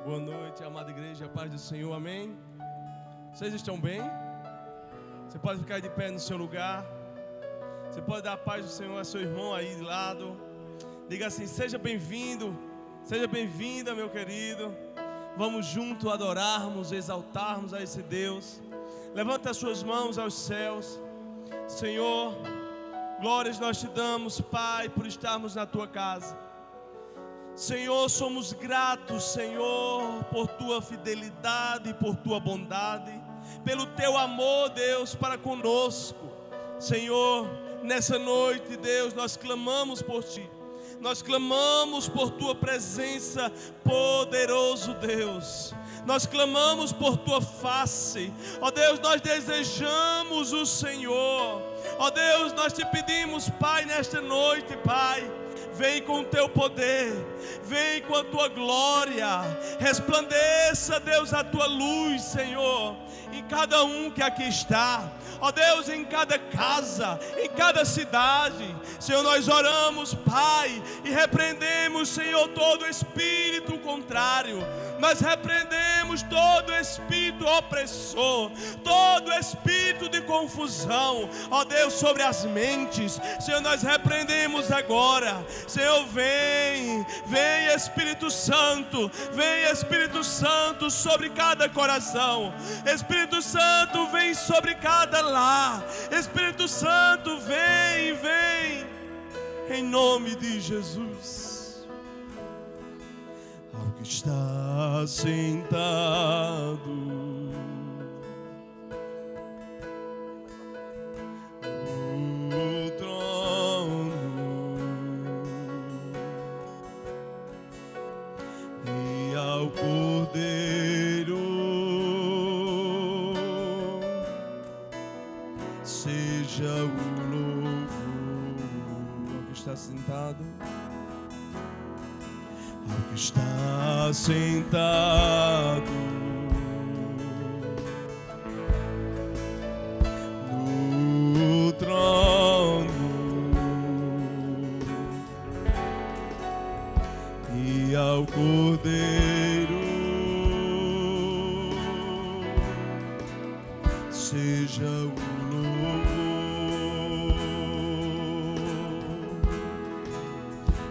Boa noite, amada igreja, a paz do Senhor, amém? Vocês estão bem? Você pode ficar de pé no seu lugar. Você pode dar a paz do Senhor a seu irmão aí de lado. Diga assim: seja bem-vindo, seja bem-vinda, meu querido. Vamos junto adorarmos, exaltarmos a esse Deus. Levanta as suas mãos aos céus. Senhor, glórias nós te damos, Pai, por estarmos na tua casa. Senhor, somos gratos, Senhor, por tua fidelidade, por tua bondade, pelo teu amor, Deus, para conosco. Senhor, nessa noite, Deus, nós clamamos por ti. Nós clamamos por tua presença, poderoso Deus. Nós clamamos por tua face. Ó Deus, nós desejamos o Senhor. Ó Deus, nós te pedimos, Pai, nesta noite, Pai, vem com o teu poder, vem com a tua glória, resplandeça, Deus, a tua luz, Senhor, em cada um que aqui está. Ó Deus, em cada casa, em cada cidade, Senhor, nós oramos, Pai, e repreendemos, Senhor, todo espírito contrário. Nós repreendemos todo espírito opressor, todo espírito de confusão, ó Deus, sobre as mentes. Senhor, nós repreendemos agora. Senhor, vem Espírito Santo, vem Espírito Santo sobre cada coração. Espírito Santo, vem sobre cada lar. Espírito Santo, vem, em nome de Jesus. Ao que está sentado no trono e ao Cordeiro seja o louvor. Ao que está sentado, ao que está sentado no trono e ao Cordeiro seja o louvor,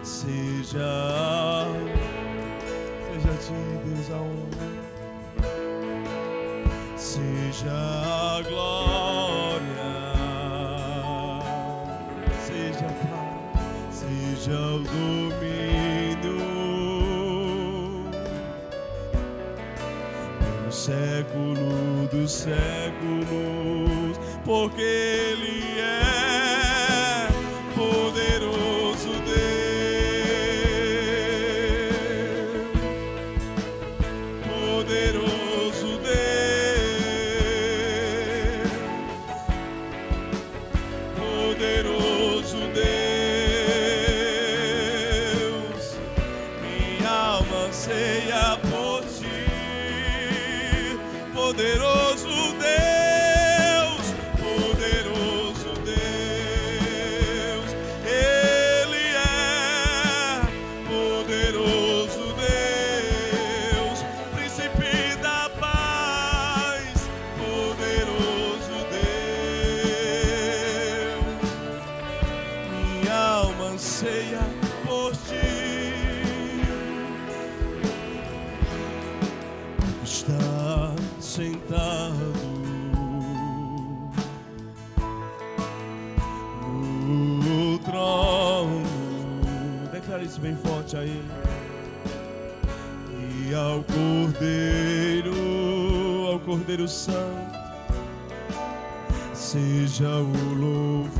seja de Deus a honra, seja a glória, seja a paz, seja o domínio no século dos séculos, porque Ele é poderoso Deus. Poderoso Deus, poderoso Deus, Ele é poderoso Deus, príncipe da paz, poderoso Deus, minha alma anseia por ti. Está sentado no trono, declara isso bem forte a Ele, e ao Cordeiro Santo seja o louvor,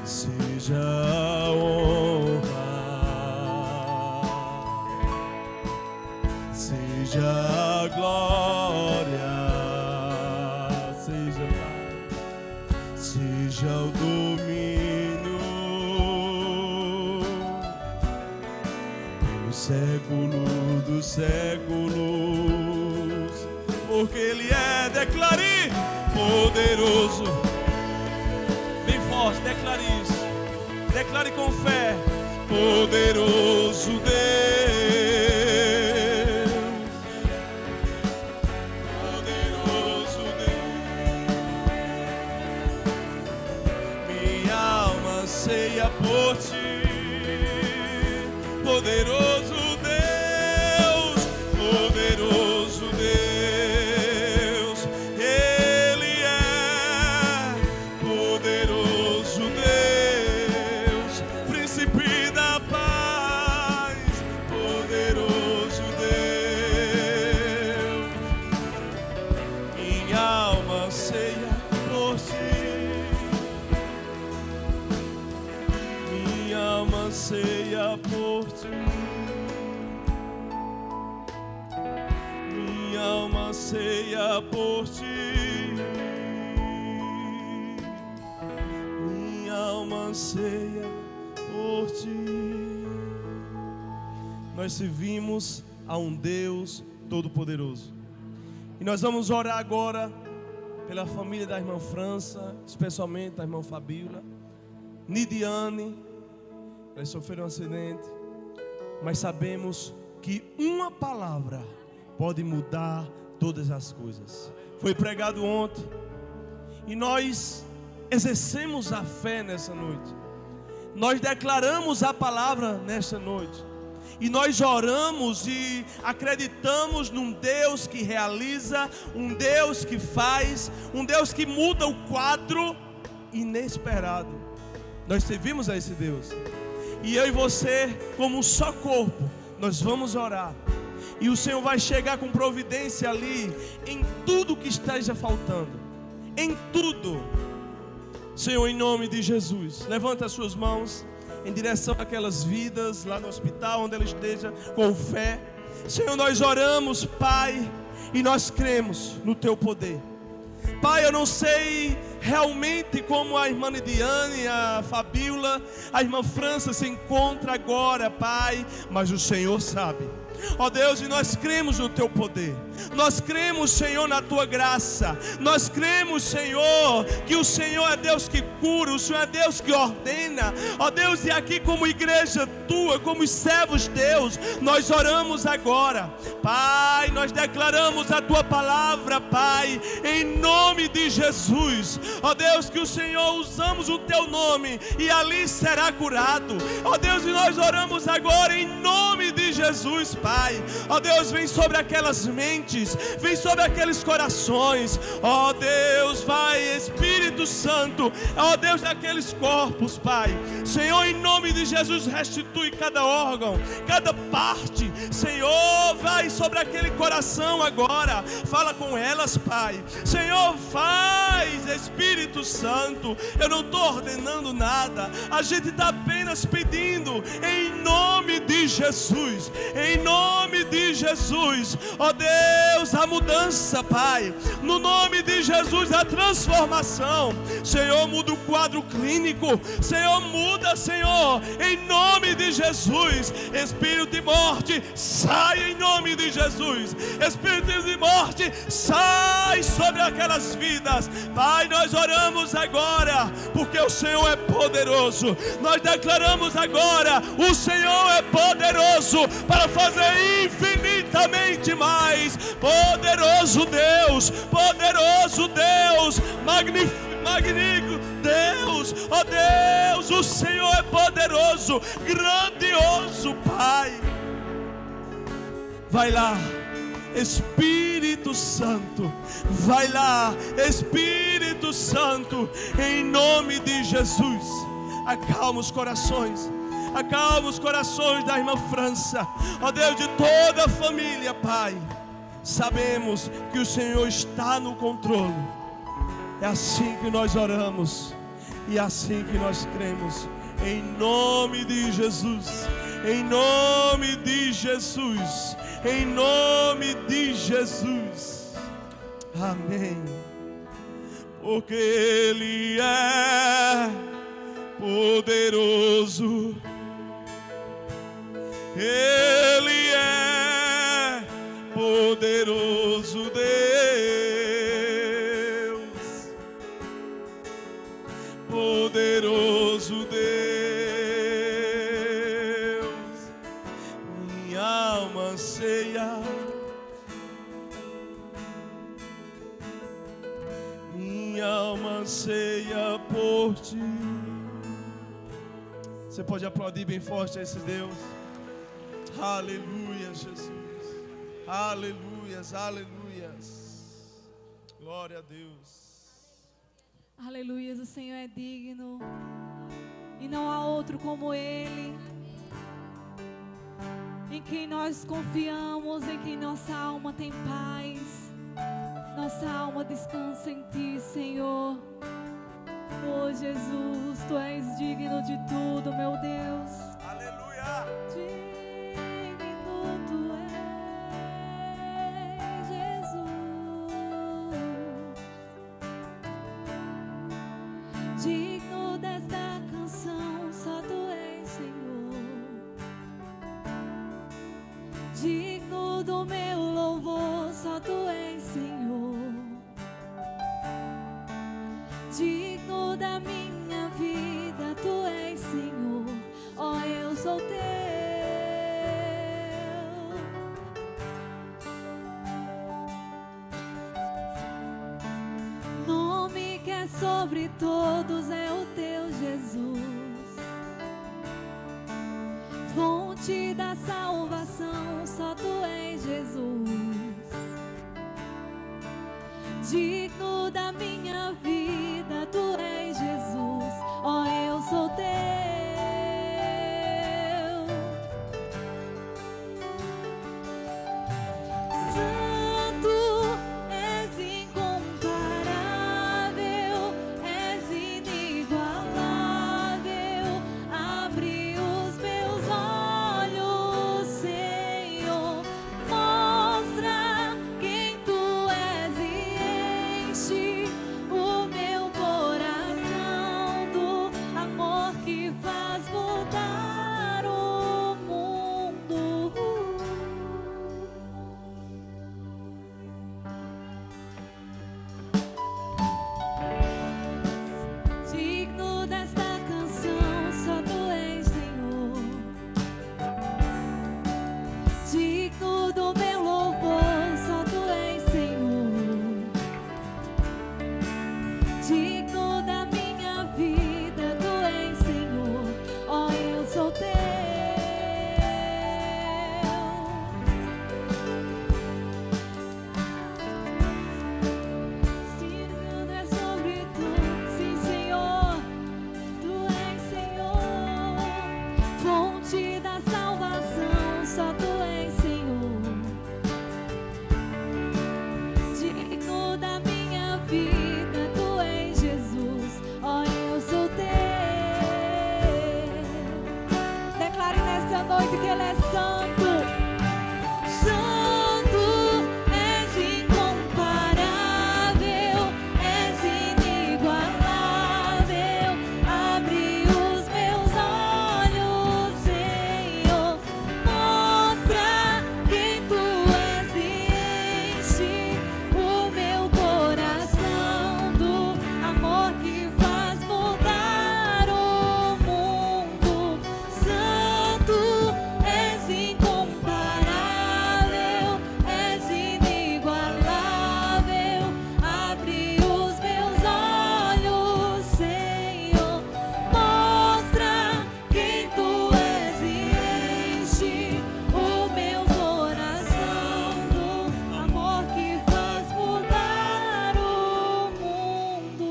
seja a honra, seja a glória, seja a paz, seja o domínio pelo século dos séculos, porque Ele é, declare, poderoso. Bem forte, declare isso, declare com fé, poderoso Deus, poderoso Deus. Minha alma anseia por ti, poderoso Deus, poderoso Deus. Ele é poderoso Deus, príncipe da paz, poderoso Deus. Minha alma anseia por ti, minha alma anseia por ti, minha alma anseia por ti, minha alma anseia por ti. Nós servimos a um Deus Todo-Poderoso. E nós vamos orar agora pela família da irmã França, especialmente da irmã Fabíola, Nidiane. Eles sofreram um acidente, mas sabemos que uma palavra pode mudar todas as coisas. Foi pregado ontem e nós exercemos a fé nessa noite. Nós declaramos a palavra nesta noite. E nós oramos e acreditamos num Deus que realiza, um Deus que faz, um Deus que muda o quadro inesperado. Nós servimos a esse Deus. E eu e você, como um só corpo, nós vamos orar. E o Senhor vai chegar com providência ali, em tudo que esteja faltando. Em tudo. Senhor, em nome de Jesus, levanta as suas mãos em direção àquelas vidas lá no hospital, onde ela esteja, com fé. Senhor, nós oramos, Pai, e nós cremos no Teu poder. Pai, eu não sei realmente como a irmã Nidiane, a Fabíola, a irmã França se encontra agora, Pai, mas o Senhor sabe. Ó Deus, e nós cremos no Teu poder. Nós cremos, Senhor, na Tua graça. Nós cremos, Senhor, que o Senhor é Deus que cura, o Senhor é Deus que ordena. Ó Deus, e aqui como igreja Tua, como servos Deus, nós oramos agora. Pai, nós declaramos a Tua palavra, Pai, em nome de Jesus. Ó Deus, que o Senhor usamos o Teu nome e ali será curado. Ó Deus, e nós oramos agora em nome de Jesus, Pai. Ó Deus, vem sobre aquelas mentes, vem sobre aqueles corações. Ó Deus, vai, Espírito Santo, ó Deus, daqueles corpos, Pai. Senhor, em nome de Jesus, restitui cada órgão, cada parte. Senhor, vai sobre aquele coração agora, fala com elas, Pai. Senhor, faz, Espírito Santo. Eu não estou ordenando nada, a gente está apenas pedindo, em nome de Jesus, em nome de Jesus. Ó Deus, a mudança, Pai, no nome de Jesus, a transformação. Senhor, muda o quadro clínico. Senhor, muda, Senhor, em nome de Jesus. Espírito de morte, sai em nome de Jesus. Espírito de morte, sai sobre aquelas vidas. Pai, nós oramos agora, porque o Senhor é poderoso. Nós declaramos agora, o Senhor é poderoso para fazer infinitamente mais. Poderoso Deus, magnífico Deus. Ó Deus, o Senhor é poderoso, grandioso, Pai. Vai lá, Espírito Santo, vai lá, Espírito Santo, em nome de Jesus. Acalma os corações, acalma os corações da irmã França, ó Deus, de toda a família, Pai. Sabemos que o Senhor está no controle. É assim que nós oramos e é assim que nós cremos, em nome de Jesus, em nome de Jesus, em nome de Jesus. Amém. Porque Ele é poderoso, Ele é poderoso Deus, poderoso Deus. anseia. Minha alma anseia por ti. Você pode aplaudir bem forte a esse Deus. Aleluia, Jesus. Aleluias, aleluias. Glória a Deus. Aleluias, o Senhor é digno e não há outro como Ele, em quem nós confiamos, em quem nossa alma tem paz, nossa alma descansa em Ti, Senhor. Oh Jesus, Tu és digno de tudo, meu Deus. Aleluia. Digno Tu és, Jesus. Digno desta canção, só Tu és, Senhor. Digno do meu louvor, só Tu és, Senhor. Digno da minha vida, Tu és, Senhor. Oh, eu sou Teu. Nome que é sobre todos é o Teu, Jesus. Fonte da salvação, só Tu és, Jesus. Digno da minha vida, Tu és, Jesus. Oh, eu sou Teu. Santo, és incomparável, és inigualável. Abre os meus olhos, Senhor. Mostra quem Tu és e enche o meu coração do amor que faz mudar o mundo. Digno desta canção, só Tu és, Senhor. Digno do meu louvor, só Tu és, Senhor. Digno da minha vida, Tu és, Senhor. Oh, eu sou Teu. Digno é sobre Tu, sim, Senhor. Tu és, Senhor. Fonte da salvação, só Tu és, Senhor. Digno da minha vida, Tu és, Jesus. Oh, eu sou Teu. Declare nessa noite que Ele é santo. Santo, és incomparável, és inigualável. Abre os meus olhos, Senhor. Mostra quem Tu és e enche o meu coração do amor que faz mudar o mundo. Santo, és incomparável, és inigualável. Abre os meus olhos, Senhor. Mostra quem Tu és e enche o meu coração do amor que faz mudar o mundo.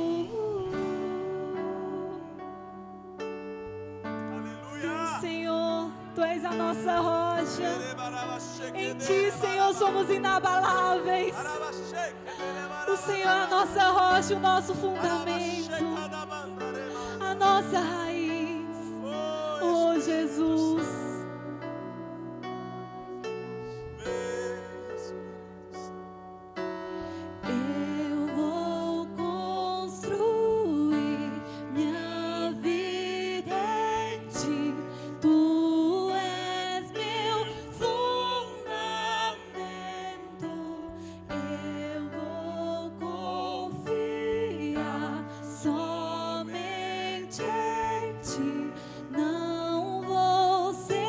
Aleluia. Senhor, Tu és a nossa rocha. Em Ti, Senhor, somos inabaláveis. O Senhor é a nossa rocha, o nosso fundamento, a nossa raiz. Oh, Jesus. Eu vou construir minha vida em Ti. Tu és meu fundamento. Eu vou confiar somente em Ti. Não vou ser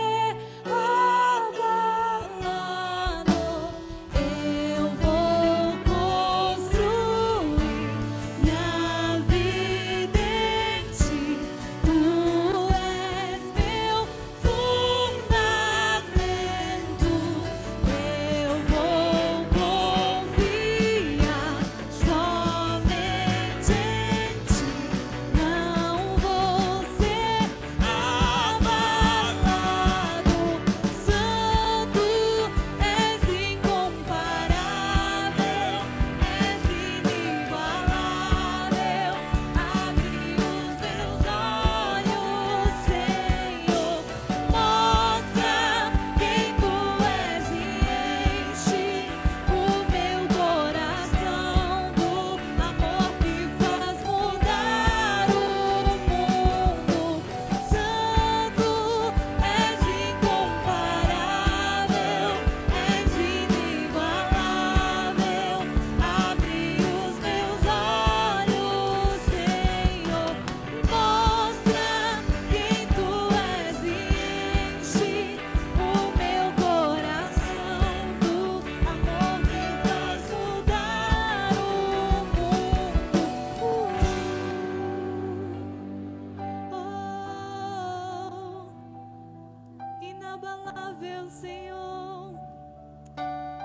inabalável, Senhor.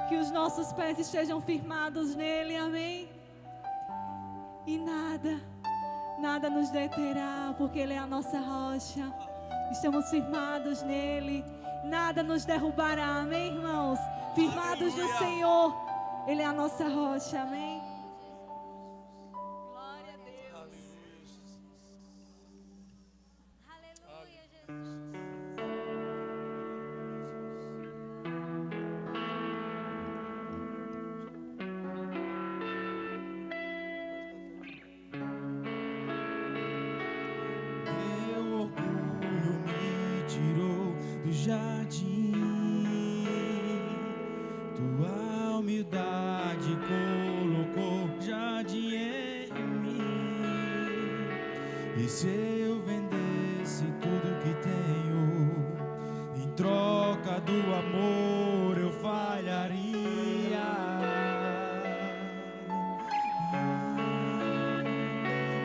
Que os nossos pés estejam firmados nele, amém. E nada nos deterá, porque ele é a nossa rocha. Estamos firmados nele, nada nos derrubará, amém, irmãos? Firmados no Senhor, ele é a nossa rocha, amém? Glória a Deus. Aleluia, Jesus. Jardim, tua humildade colocou jardim em mim. E se eu vendesse tudo que tenho, em troca do amor eu falharia.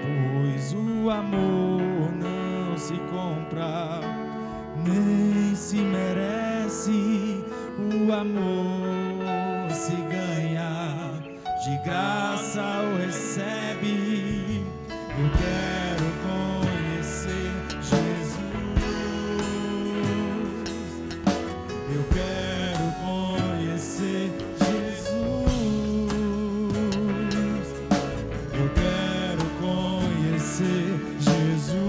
Pois o amor não se compra, nem se merece, o amor se ganha, de graça o recebe. Eu quero conhecer Jesus, eu quero conhecer Jesus, eu quero conhecer Jesus.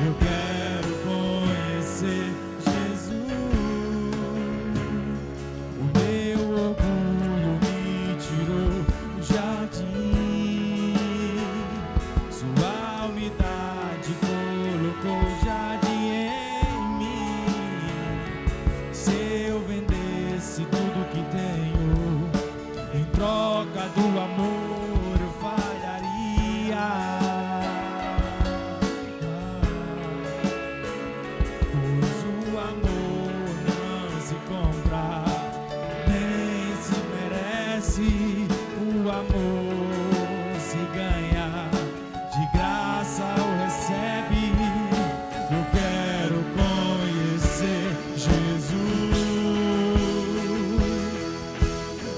Eu quero conhecer Jesus. O meu orgulho me tirou do jardim, sua humildade colocou jardim em mim. Se eu vendesse tudo que tenho, em troca do amor eu falharia. O amor se ganha, de graça o recebe. Eu quero conhecer Jesus,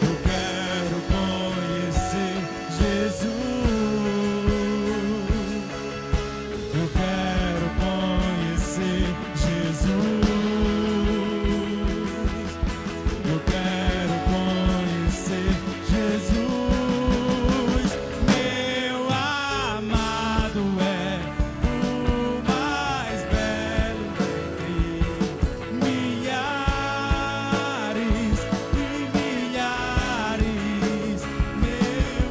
eu quero conhecer Jesus, eu quero conhecer Jesus, eu quero conhecer Jesus. Meu amado é o mais belo entre milhares e milhares. Meu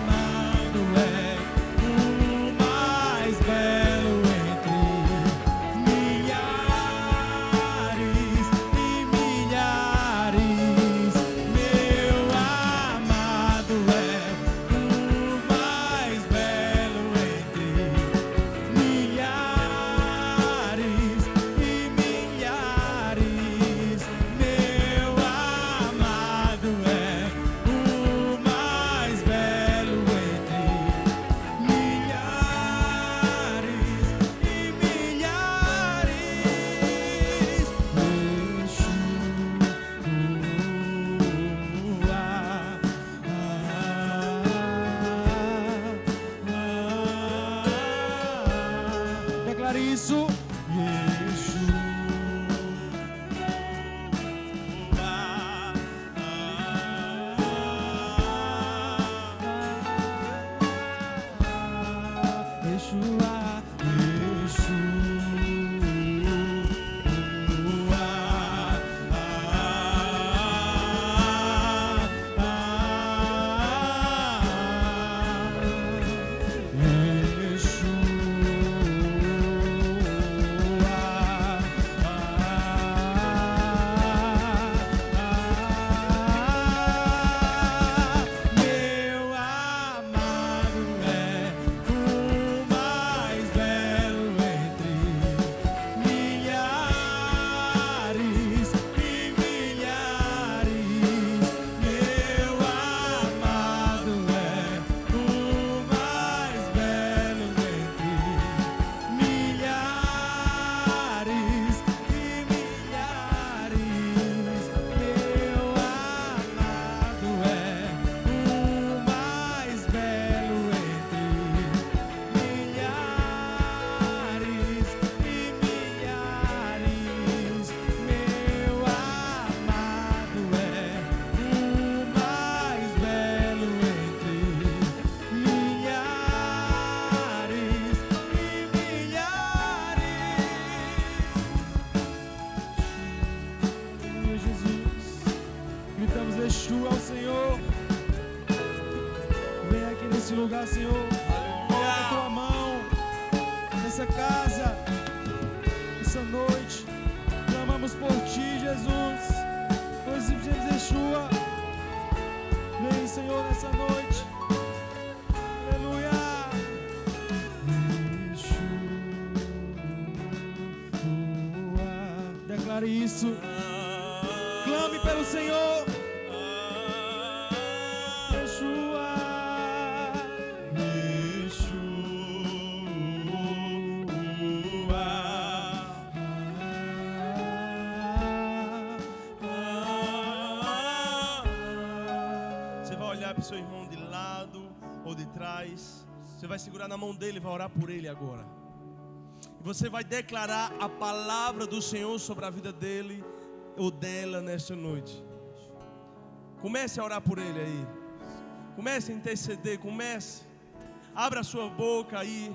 amado é o mais belo entre milhares e milhares. Meu amado é o mais belo entre milhares e milhares. Meu amado é o mais belo entre milhares e milhares. Declare isso. Yeshua, Yeshua. nessa noite. Clamamos por Ti, Jesus. Nós dizemos, Yeshua, vem, Senhor, nessa noite. Aleluia. Yeshua. Declare isso. Clame pelo Senhor. Yeshua. Para o seu irmão de lado ou de trás, você vai segurar na mão dele e vai orar por ele agora. E você vai declarar a palavra do Senhor sobre a vida dele ou dela nesta noite. Comece a orar por ele aí. Comece a interceder, comece. Abra a sua boca aí.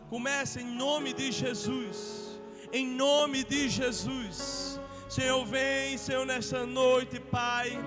Comece em nome de Jesus. Em nome de Jesus. Senhor, vem, Senhor, nesta noite, Pai,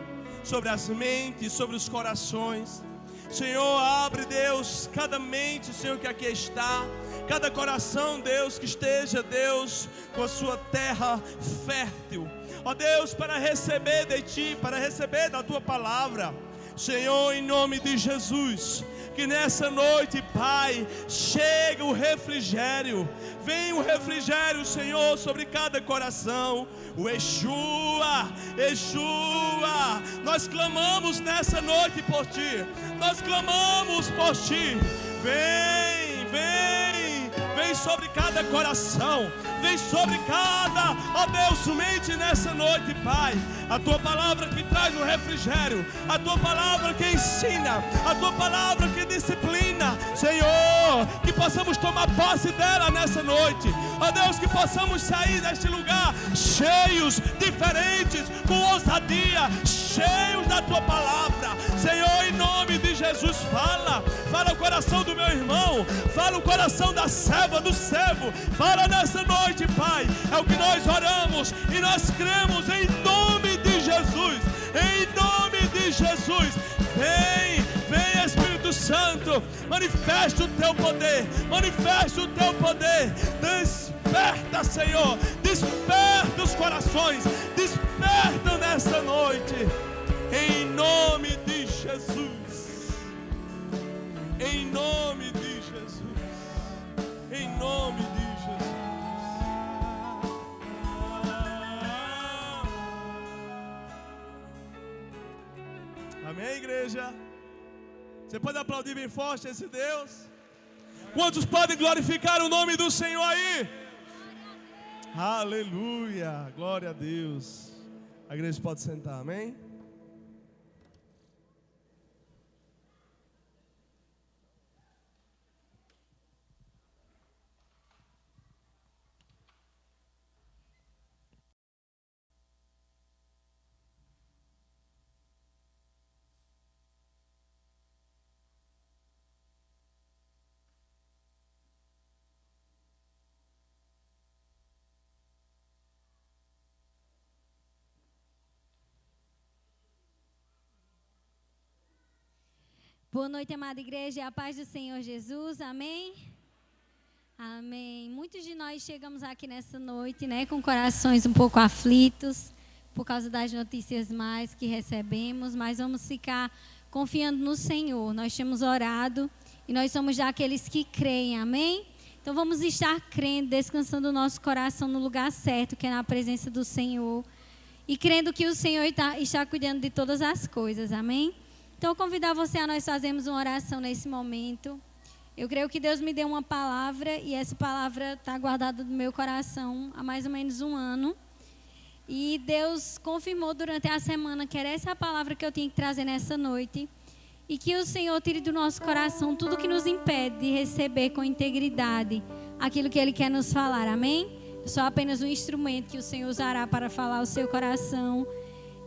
sobre as mentes, sobre os corações. Senhor, abre, Deus, cada mente, Senhor, que aqui está, cada coração, Deus, que esteja, Deus, com a sua terra fértil, ó Deus, para receber de Ti, para receber da Tua palavra. Senhor, em nome de Jesus, que nessa noite, Pai, chega o refrigério. Vem o refrigério, Senhor, sobre cada coração. O Yeshua, Yeshua, nós clamamos nessa noite por Ti. Nós clamamos por Ti. Vem, vem, vem sobre cada coração. Vem sobre cada, ó Deus, mente nessa noite, Pai. A Tua palavra que traz o refrigério, a Tua palavra que ensina, a Tua palavra que disciplina, Senhor, que possamos tomar posse dela nessa noite. Ó Deus, que possamos sair deste lugar cheios, diferentes, com ousadia, cheios da Tua palavra. Senhor, em nome de Jesus, fala o coração do meu irmão, fala o coração da serva, do servo, fala nessa noite, Pai. É o que nós oramos e nós cremos em nome de Jesus. Em nome de Jesus. Vem, vem, Espírito Santo, manifesta o Teu poder, manifesta o Teu poder. Desperta, Senhor, desperta os corações, desperta nessa noite, em nome de Jesus. Em nome de Jesus. Em nome de Jesus. Amém, igreja? Você pode aplaudir bem forte esse Deus? Quantos podem glorificar o nome do Senhor aí? Aleluia, glória a Deus. A igreja pode sentar, amém? Boa noite, amada igreja, a paz do Senhor Jesus, amém? Amém. Muitos de nós chegamos aqui nessa noite, né, com corações um pouco aflitos, por causa das notícias mais que recebemos, mas vamos ficar confiando no Senhor. Nós temos orado e nós somos daqueles que creem, amém? Então vamos estar crendo, descansando o nosso coração no lugar certo, que é na presença do Senhor, e crendo que o Senhor está cuidando de todas as coisas, amém? Então, eu convidar você a nós fazermos uma oração nesse momento. Eu creio que Deus me deu uma palavra e essa palavra está guardada no meu coração há mais ou menos um ano. E Deus confirmou durante a semana que era essa a palavra que eu tinha que trazer nessa noite. E que o Senhor tire do nosso coração tudo que nos impede de receber com integridade aquilo que Ele quer nos falar, amém? Eu sou apenas um instrumento que o Senhor usará para falar ao seu coração.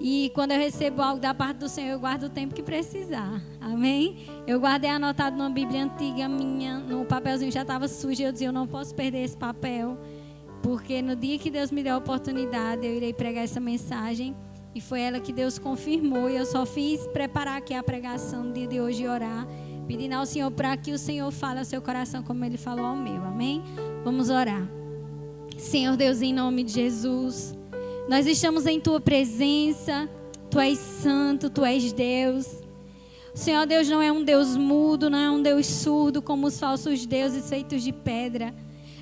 E quando eu recebo algo da parte do Senhor, eu guardo o tempo que precisar. Amém? Eu guardei anotado numa Bíblia antiga minha, no papelzinho já estava sujo. Eu dizia, eu não posso perder esse papel, porque no dia que Deus me deu a oportunidade, eu irei pregar essa mensagem. E foi ela que Deus confirmou. E eu só fiz preparar aqui a pregação no dia de hoje e orar, pedindo ao Senhor para que o Senhor fale ao seu coração como Ele falou ao meu. Amém? Vamos orar. Senhor Deus, em nome de Jesus, nós estamos em Tua presença. Tu és santo, Tu és Deus. O Senhor Deus não é um Deus mudo, não é um Deus surdo como os falsos deuses feitos de pedra.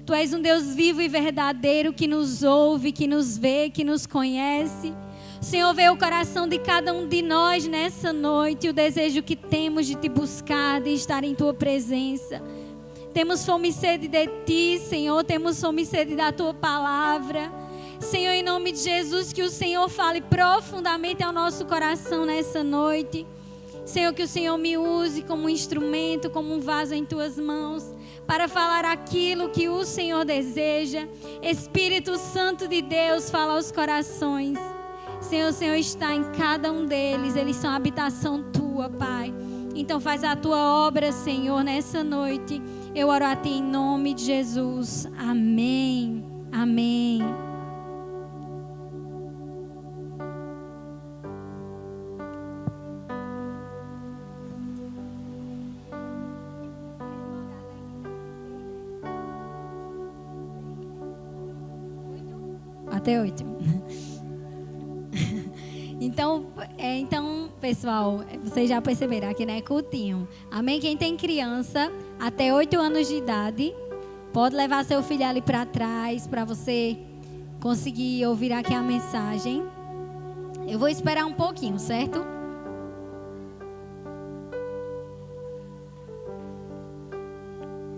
Tu és um Deus vivo e verdadeiro que nos ouve, que nos vê, que nos conhece. O Senhor vê o coração de cada um de nós nessa noite, o desejo que temos de Te buscar, de estar em Tua presença. Temos fome e sede de Ti, Senhor, temos fome e sede da Tua palavra. Senhor, em nome de Jesus, que o Senhor fale profundamente ao nosso coração nessa noite. Senhor, que o Senhor me use como um instrumento, como um vaso em Tuas mãos, para falar aquilo que o Senhor deseja. Espírito Santo de Deus, fala aos corações. Senhor, o Senhor está em cada um deles, eles são a habitação Tua, Pai. Então faz a Tua obra, Senhor, nessa noite. Eu oro a Ti em nome de Jesus. Amém. Amém. Até 8. Então, pessoal, vocês já perceberam, aqui não é cultinho. Amém? Quem tem criança até 8 anos de idade, pode levar seu filho ali para trás, para você conseguir ouvir aqui a mensagem. Eu vou esperar um pouquinho, certo?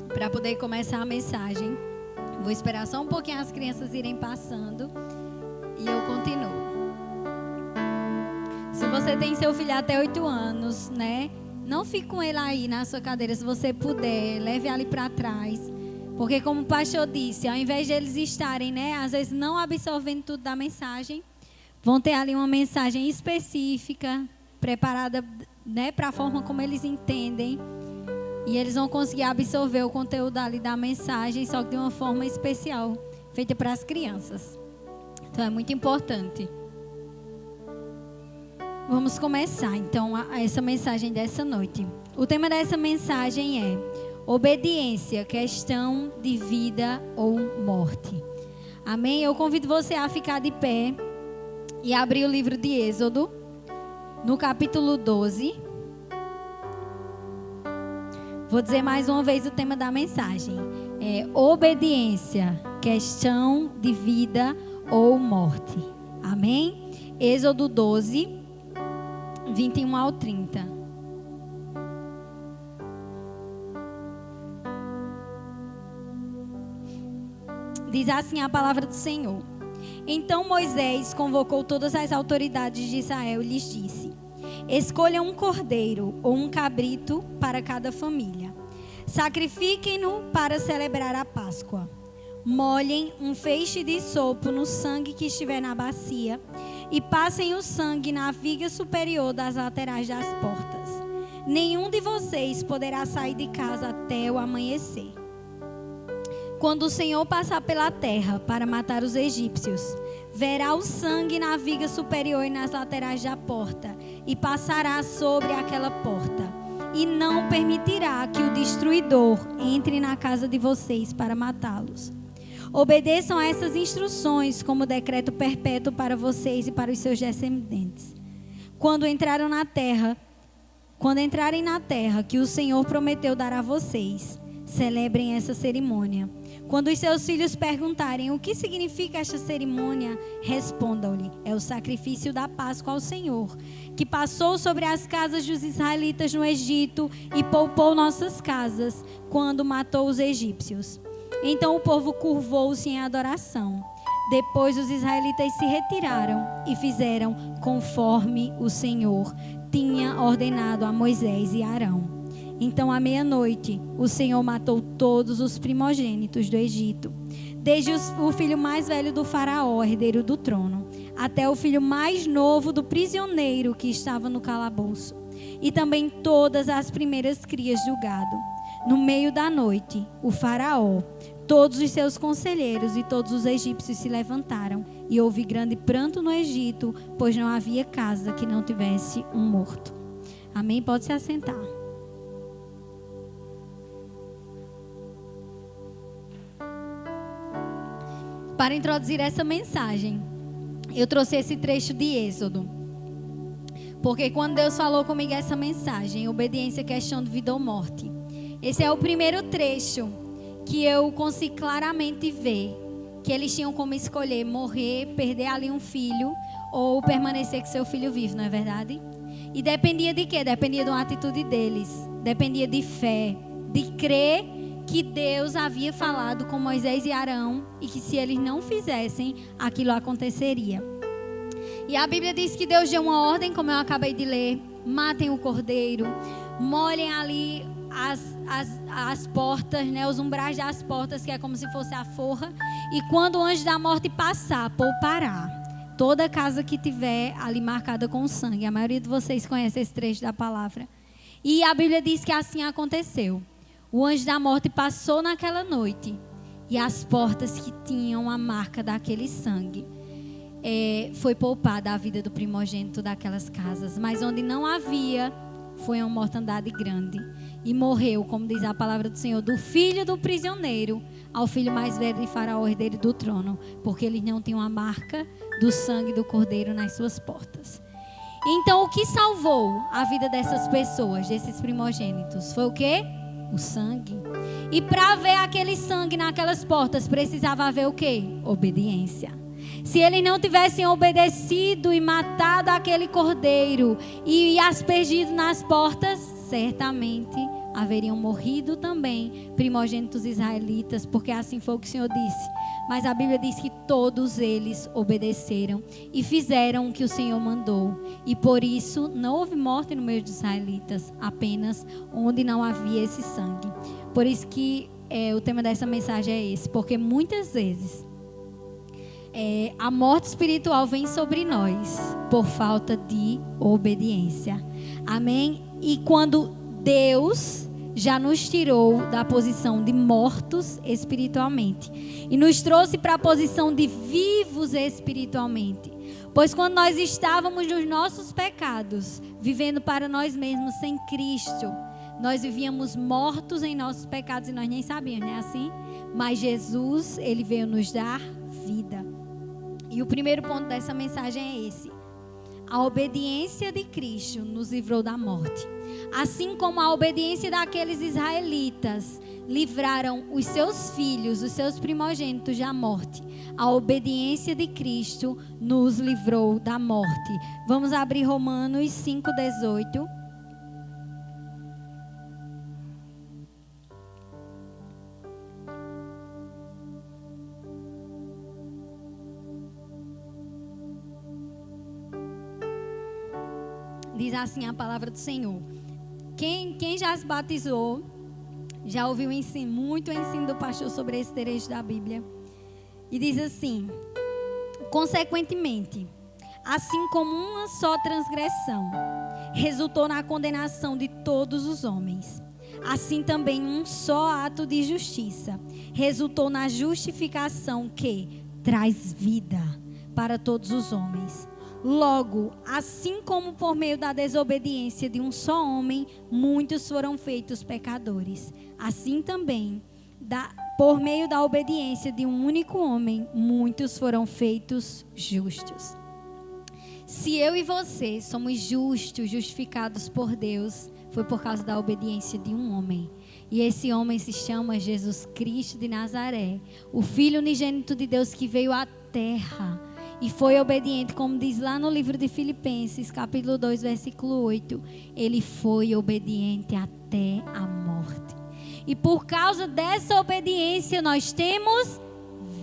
Para poder começar a mensagem. Vou esperar só um pouquinho as crianças irem passando e eu continuo. Se você tem seu filho até 8 anos, né? Não fique com ele aí na sua cadeira. Se você puder, leve ali para trás. Porque como o pastor disse, ao invés de eles estarem, né, às vezes não absorvendo tudo da mensagem, vão ter ali uma mensagem específica, preparada, né, para a forma como eles entendem. E eles vão conseguir absorver o conteúdo ali da mensagem, só que de uma forma especial, feita para as crianças. Então é muito importante. Vamos começar então essa mensagem dessa noite. O tema dessa mensagem é obediência, questão de vida ou morte. Amém? Eu convido você a ficar de pé e abrir o livro de Êxodo, no capítulo 12. Vou dizer mais uma vez o tema da mensagem. É obediência, questão de vida ou morte. Amém? Êxodo 12, 21 ao 30. Diz assim a palavra do Senhor. Então Moisés convocou todas as autoridades de Israel e lhes disse: escolham um cordeiro ou um cabrito para cada família. Sacrifiquem-no para celebrar a Páscoa. Molhem um feixe de sopo no sangue que estiver na bacia e passem o sangue na viga superior das laterais das portas. Nenhum de vocês poderá sair de casa até o amanhecer. Quando o Senhor passar pela terra para matar os egípcios, verá o sangue na viga superior e nas laterais da porta e passará sobre aquela porta. E não permitirá que o destruidor entre na casa de vocês para matá-los. Obedeçam a essas instruções como decreto perpétuo para vocês e para os seus descendentes. Quando entrarem na terra que o Senhor prometeu dar a vocês, celebrem essa cerimônia. Quando os seus filhos perguntarem o que significa esta cerimônia, respondam-lhe: é o sacrifício da Páscoa ao Senhor, que passou sobre as casas dos israelitas no Egito e poupou nossas casas quando matou os egípcios. Então o povo curvou-se em adoração. Depois os israelitas se retiraram e fizeram conforme o Senhor tinha ordenado a Moisés e Arão. Então, à meia-noite, o Senhor matou todos os primogênitos do Egito, desde o filho mais velho do faraó, herdeiro do trono, até o filho mais novo do prisioneiro que estava no calabouço, e também todas as primeiras crias do gado. No meio da noite, o faraó, todos os seus conselheiros e todos os egípcios se levantaram, e houve grande pranto no Egito, pois não havia casa que não tivesse um morto. Amém? Pode se assentar. para introduzir essa mensagem, eu trouxe esse trecho de Êxodo. Porque quando Deus falou comigo essa mensagem, obediência é questão de vida ou morte. Esse é o primeiro trecho que eu consigo claramente ver que eles tinham como escolher morrer, perder ali um filho ou permanecer com seu filho vivo, não é verdade? E dependia de quê? Dependia de uma atitude deles. Dependia de fé, de crer que Deus havia falado com Moisés e Arão e que se eles não fizessem, aquilo aconteceria. E a Bíblia diz que Deus deu uma ordem, como eu acabei de ler: matem o cordeiro, molhem ali as portas, né, os umbrais das portas, que é como se fosse a forra, e quando o anjo da morte passar, poupará toda casa que tiver ali marcada com sangue. A maioria de vocês conhece esse trecho da palavra. E a Bíblia diz que assim aconteceu. O anjo da morte passou naquela noite e as portas que tinham a marca daquele sangue foi poupada a vida do primogênito daquelas casas. Mas onde não havia, foi uma mortandade grande. E morreu, como diz a palavra do Senhor, do filho do prisioneiro ao filho mais velho de Faraó, herdeiro do trono, porque eles não tinham a marca do sangue do cordeiro nas suas portas. Então, o que salvou a vida dessas pessoas, desses primogênitos, foi o quê? O sangue. E para ver aquele sangue naquelas portas, precisava haver o quê? Obediência. Se eles não tivessem obedecido e matado aquele cordeiro e aspergido nas portas, certamente haveriam morrido também primogênitos israelitas, porque assim foi o que o Senhor disse. Mas a Bíblia diz que todos eles obedeceram e fizeram o que o Senhor mandou. E por isso não houve morte no meio dos israelitas, apenas onde não havia esse sangue. Por isso que o tema dessa mensagem é esse, porque muitas vezes a morte espiritual vem sobre nós por falta de obediência. Amém? E quando Deus já nos tirou da posição de mortos espiritualmente e nos trouxe para a posição de vivos espiritualmente. Pois quando nós estávamos nos nossos pecados, vivendo para nós mesmos sem Cristo, nós vivíamos mortos em nossos pecados e nós nem sabíamos, não é assim? Mas Jesus, Ele veio nos dar vida. E o primeiro ponto dessa mensagem é esse: a obediência de Cristo nos livrou da morte. Assim como a obediência daqueles israelitas livraram os seus filhos, os seus primogênitos da morte, a obediência de Cristo nos livrou da morte. Vamos abrir Romanos 5:18. Diz assim a palavra do Senhor. Quem já se batizou, já ouviu muito ensino do pastor sobre esse trecho da Bíblia. E diz assim: consequentemente, assim como uma só transgressão resultou na condenação de todos os homens, assim também um só ato de justiça resultou na justificação que traz vida para todos os homens. Logo, assim como por meio da desobediência de um só homem, muitos foram feitos pecadores, assim também, por meio da obediência de um único homem, muitos foram feitos justos. Se eu e você somos justos, justificados por Deus, foi por causa da obediência de um homem. E esse homem se chama Jesus Cristo de Nazaré, o Filho unigênito de Deus que veio à terra e foi obediente, como diz lá no livro de Filipenses, capítulo 2, versículo 8. Ele foi obediente até a morte. E por causa dessa obediência nós temos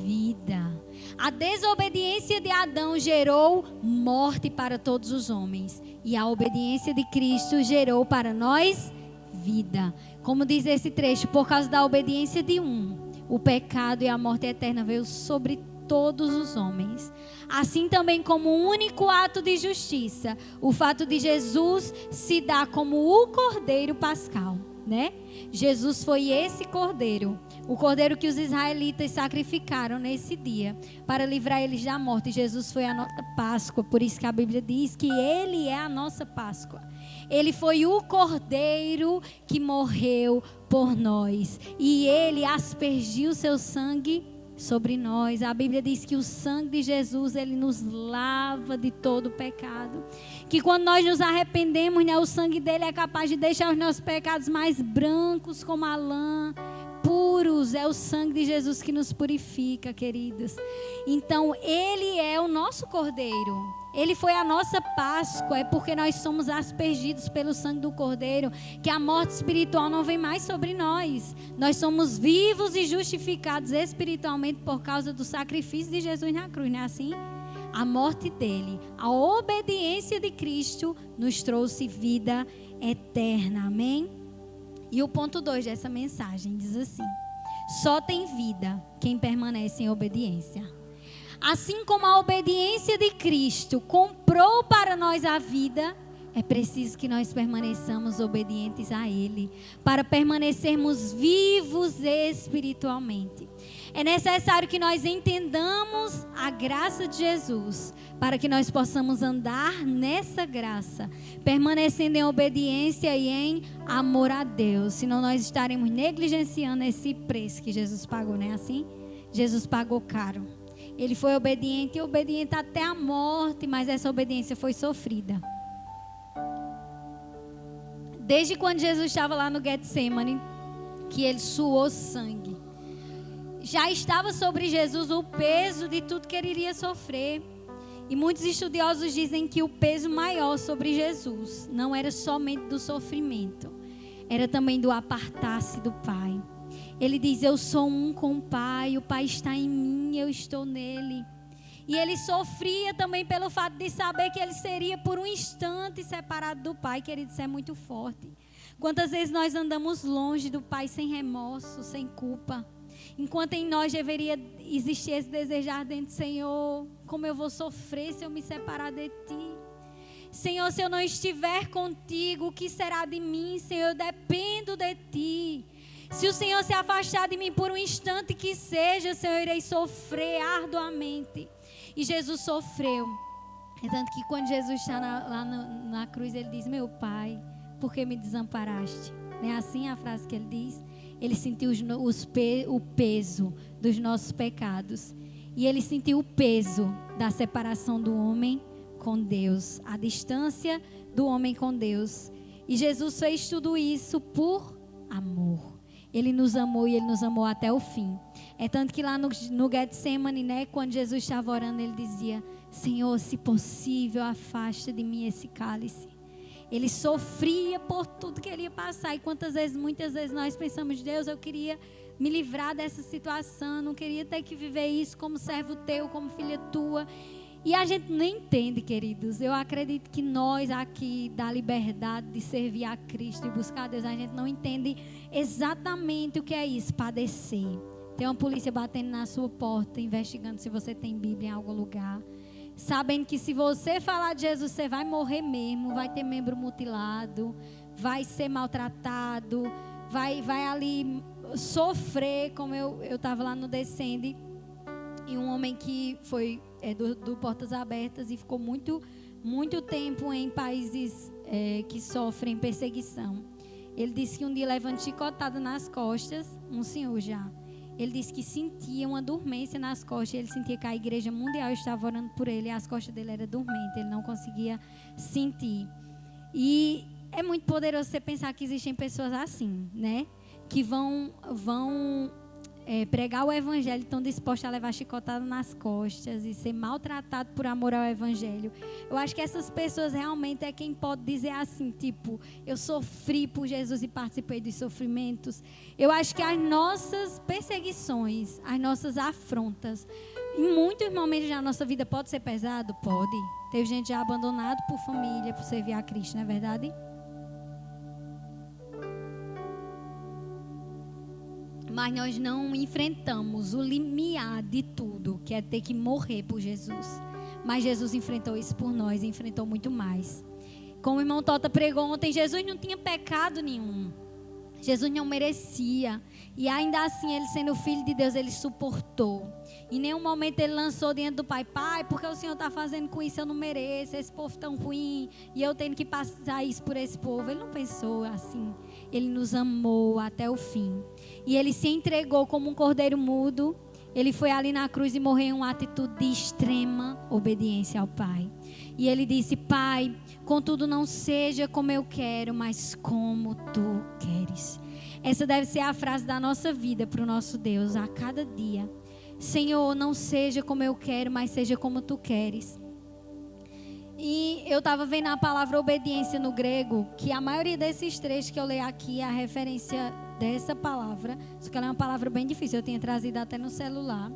vida. A desobediência de Adão gerou morte para todos os homens. E a obediência de Cristo gerou para nós vida. Como diz esse trecho, por causa da obediência de um, o pecado e a morte eterna veio sobre todos os homens. Assim também como um único ato de justiça, o fato de Jesus se dar como o Cordeiro Pascal, né? Jesus foi esse Cordeiro, o Cordeiro que os israelitas sacrificaram nesse dia para livrar eles da morte. Jesus foi a nossa Páscoa, por isso que a Bíblia diz que Ele é a nossa Páscoa. Ele foi o Cordeiro que morreu por nós e Ele aspergiu seu sangue sobre nós. A Bíblia diz que o sangue de Jesus, ele nos lava de todo pecado. Que quando nós nos arrependemos, né, o sangue dele é capaz de deixar os nossos pecados mais brancos como a lã, puros. É o sangue de Jesus que nos purifica, queridos. Então, ele é o nosso Cordeiro. Ele foi a nossa Páscoa. É porque nós somos aspergidos pelo sangue do Cordeiro que a morte espiritual não vem mais sobre nós. Nós somos vivos e justificados espiritualmente por causa do sacrifício de Jesus na cruz, não é assim? A morte dele, a obediência de Cristo nos trouxe vida eterna, amém? E o ponto 2 dessa mensagem diz assim: só tem vida quem permanece em obediência. Assim como a obediência de Cristo comprou para nós a vida, é preciso que nós permaneçamos obedientes a Ele, para permanecermos vivos espiritualmente. É necessário que nós entendamos a graça de Jesus, para que nós possamos andar nessa graça, permanecendo em obediência e em amor a Deus. Senão nós estaremos negligenciando esse preço que Jesus pagou, não é assim? Jesus pagou caro. Ele foi obediente e obediente até a morte, mas essa obediência foi sofrida. Desde quando Jesus estava lá no Getsemane, que ele suou sangue, já estava sobre Jesus o peso de tudo que ele iria sofrer. E muitos estudiosos dizem que o peso maior sobre Jesus não era somente do sofrimento, era também do apartar-se do Pai. Ele diz: eu sou um com o Pai está em mim, eu estou nele. E ele sofria também pelo fato de saber que ele seria por um instante separado do Pai. Querido, isso é muito forte. Quantas vezes nós andamos longe do Pai sem remorso, sem culpa, enquanto em nós deveria existir esse desejar dentro: Senhor, como eu vou sofrer se eu me separar de Ti? Senhor, se eu não estiver contigo, o que será de mim? Senhor, eu dependo de Ti. Se o Senhor se afastar de mim por um instante que seja, Senhor, eu irei sofrer arduamente. E Jesus sofreu. É tanto que quando Jesus está lá na cruz, ele diz: meu Pai, por que me desamparaste? Não é assim a frase que ele diz? Ele sentiu o peso dos nossos pecados. E ele sentiu o peso da separação do homem com Deus. A distância do homem com Deus. E Jesus fez tudo isso por amor. Ele nos amou e Ele nos amou até o fim. É tanto que lá no Getsemane, né, quando Jesus estava orando, Ele dizia: Senhor, se possível, afasta de mim esse cálice. Ele sofria por tudo que Ele ia passar. E muitas vezes nós pensamos: Deus, eu queria me livrar dessa situação, não queria ter que viver isso como servo Teu, como filha Tua. E a gente não entende, queridos. Eu acredito que nós aqui, da liberdade de servir a Cristo e buscar a Deus, a gente não entende exatamente o que é isso, padecer. Tem uma polícia batendo na sua porta, investigando se você tem Bíblia em algum lugar. Sabendo que se você falar de Jesus, você vai morrer mesmo, vai ter membro mutilado, vai ser maltratado, vai ali sofrer, como eu estava lá no Descende. E um homem que foi do Portas Abertas e ficou muito tempo em países que sofrem perseguição. Ele disse que um dia levando chicotada nas costas, um senhor já. Ele disse que sentia uma dormência nas costas. Ele sentia que a igreja mundial estava orando por ele e as costas dele eram dormentes. Ele não conseguia sentir. E é muito poderoso você pensar que existem pessoas assim, né? Que vão pregar o evangelho, estão dispostos a levar chicotada nas costas e ser maltratado por amor ao evangelho. Eu acho que essas pessoas realmente é quem pode dizer assim, tipo: eu sofri por Jesus e participei dos sofrimentos. Eu acho que as nossas perseguições, as nossas afrontas, em muitos momentos da nossa vida pode ser pesado? Pode. Teve gente já abandonada por família, por servir a Cristo, não é verdade? Mas nós não enfrentamos o limiar de tudo, que é ter que morrer por Jesus. Mas Jesus enfrentou isso por nós, enfrentou muito mais. Como o irmão Tota pregou ontem, Jesus não tinha pecado nenhum. Jesus não merecia. E ainda assim, ele sendo filho de Deus, ele suportou. Em nenhum momento ele lançou diante do Pai: Pai, porque o Senhor está fazendo com isso? Eu não mereço, esse povo tão ruim, e eu tenho que passar isso por esse povo. Ele não pensou assim. Ele nos amou até o fim. E ele se entregou como um cordeiro mudo. Ele foi ali na cruz e morreu em uma atitude de extrema obediência ao Pai. E ele disse: Pai, contudo não seja como eu quero, mas como tu queres. Essa deve ser a frase da nossa vida para o nosso Deus a cada dia. Senhor, não seja como eu quero, mas seja como tu queres. E eu estava vendo a palavra obediência no grego, que a maioria desses trechos que eu leio aqui é a referência dessa palavra. Só que ela é uma palavra bem difícil, eu tinha trazido até no celular.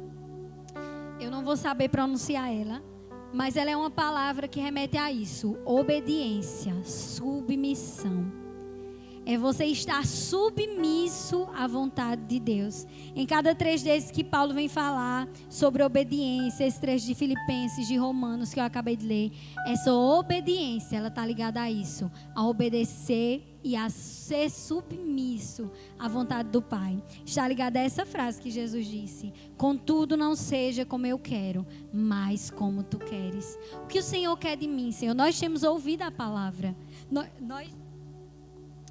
Eu não vou saber pronunciar ela, mas ela é uma palavra que remete a isso: obediência, submissão. É você estar submisso à vontade de Deus. Em cada trecho desses que Paulo vem falar sobre obediência, esse trecho de Filipenses, de Romanos que eu acabei de ler, essa obediência, ela está ligada a isso, a obedecer e a ser submisso à vontade do Pai. Está ligada a essa frase que Jesus disse: contudo não seja como eu quero, mas como tu queres. O que o Senhor quer de mim, Senhor? Nós temos ouvido a palavra.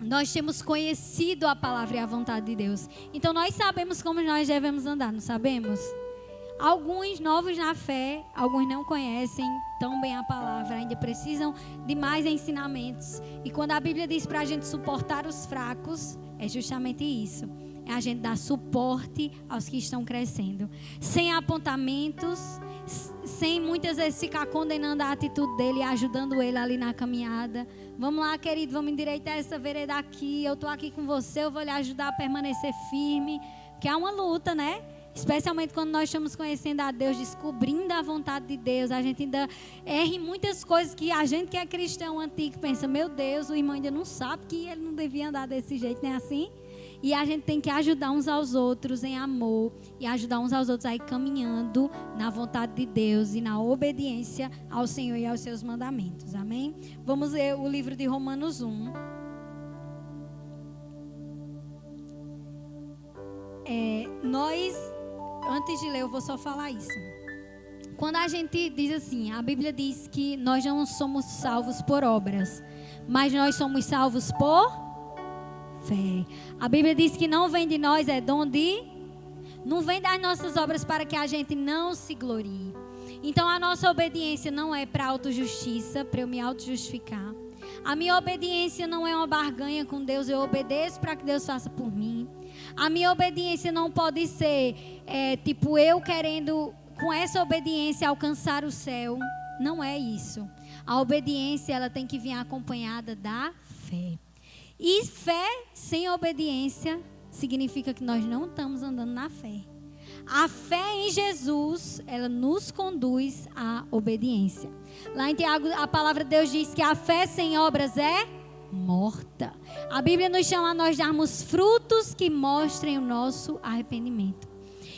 Nós temos conhecido a palavra e a vontade de Deus. Então nós sabemos como nós devemos andar, não sabemos? Alguns novos na fé, alguns não conhecem tão bem a palavra, ainda precisam de mais ensinamentos. E quando a Bíblia diz para a gente suportar os fracos, é justamente isso. É a gente dar suporte aos que estão crescendo. Sem apontamentos, sem muitas vezes ficar condenando a atitude dele e ajudando ele ali na caminhada. Vamos lá, querido, vamos endireitar essa vereda aqui. Eu estou aqui com você, eu vou lhe ajudar a permanecer firme. Porque é uma luta, né? Especialmente quando nós estamos conhecendo a Deus, descobrindo a vontade de Deus. A gente ainda erra em muitas coisas que a gente que é cristão antigo pensa: meu Deus, o irmão ainda não sabe que ele não devia andar desse jeito, não é assim? E a gente tem que ajudar uns aos outros em amor e ajudar uns aos outros a ir caminhando na vontade de Deus e na obediência ao Senhor e aos seus mandamentos. Amém? Vamos ler o livro de Romanos 1. Antes de ler, eu vou só falar isso. Quando a gente diz assim, a Bíblia diz que nós não somos salvos por obras, mas nós somos salvos por fé. A Bíblia diz que não vem de nós, é dom de... Não vem das nossas obras para que a gente não se glorie. Então a nossa obediência não é para autojustiça, para eu me autojustificar. A minha obediência não é uma barganha com Deus, eu obedeço para que Deus faça por mim. A minha obediência não pode ser tipo eu querendo com essa obediência alcançar o céu. Não é isso. A obediência ela tem que vir acompanhada da fé. E fé sem obediência significa que nós não estamos andando na fé. A fé em Jesus, ela nos conduz à obediência. Lá em Tiago, a palavra de Deus diz que a fé sem obras é morta. A Bíblia nos chama a nós darmos frutos que mostrem o nosso arrependimento.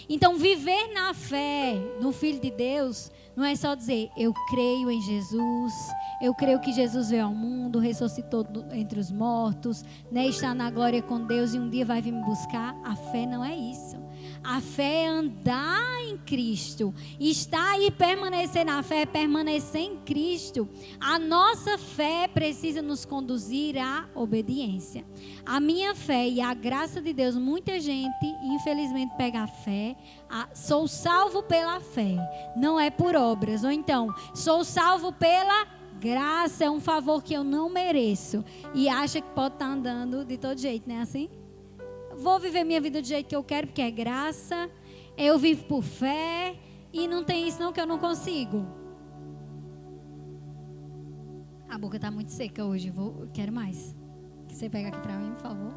Então, viver na fé no Filho de Deus não é só dizer, eu creio em Jesus, eu creio que Jesus veio ao mundo, ressuscitou entre os mortos, né, está na glória com Deus e um dia vai vir me buscar. A fé não é isso. A fé é andar em Cristo. Estar e permanecer na fé é permanecer em Cristo. A nossa fé precisa nos conduzir à obediência. A minha fé e a graça de Deus, muita gente, infelizmente, pega a fé. Sou salvo pela fé, não é por obras. Ou então, sou salvo pela graça, é um favor que eu não mereço. E acha que pode estar andando de todo jeito, não é assim? Vou viver minha vida do jeito que eu quero, porque é graça. Eu vivo por fé. E não tem isso não que eu não consigo. A boca está muito seca hoje. Quero mais. Que você pega aqui para mim, por favor.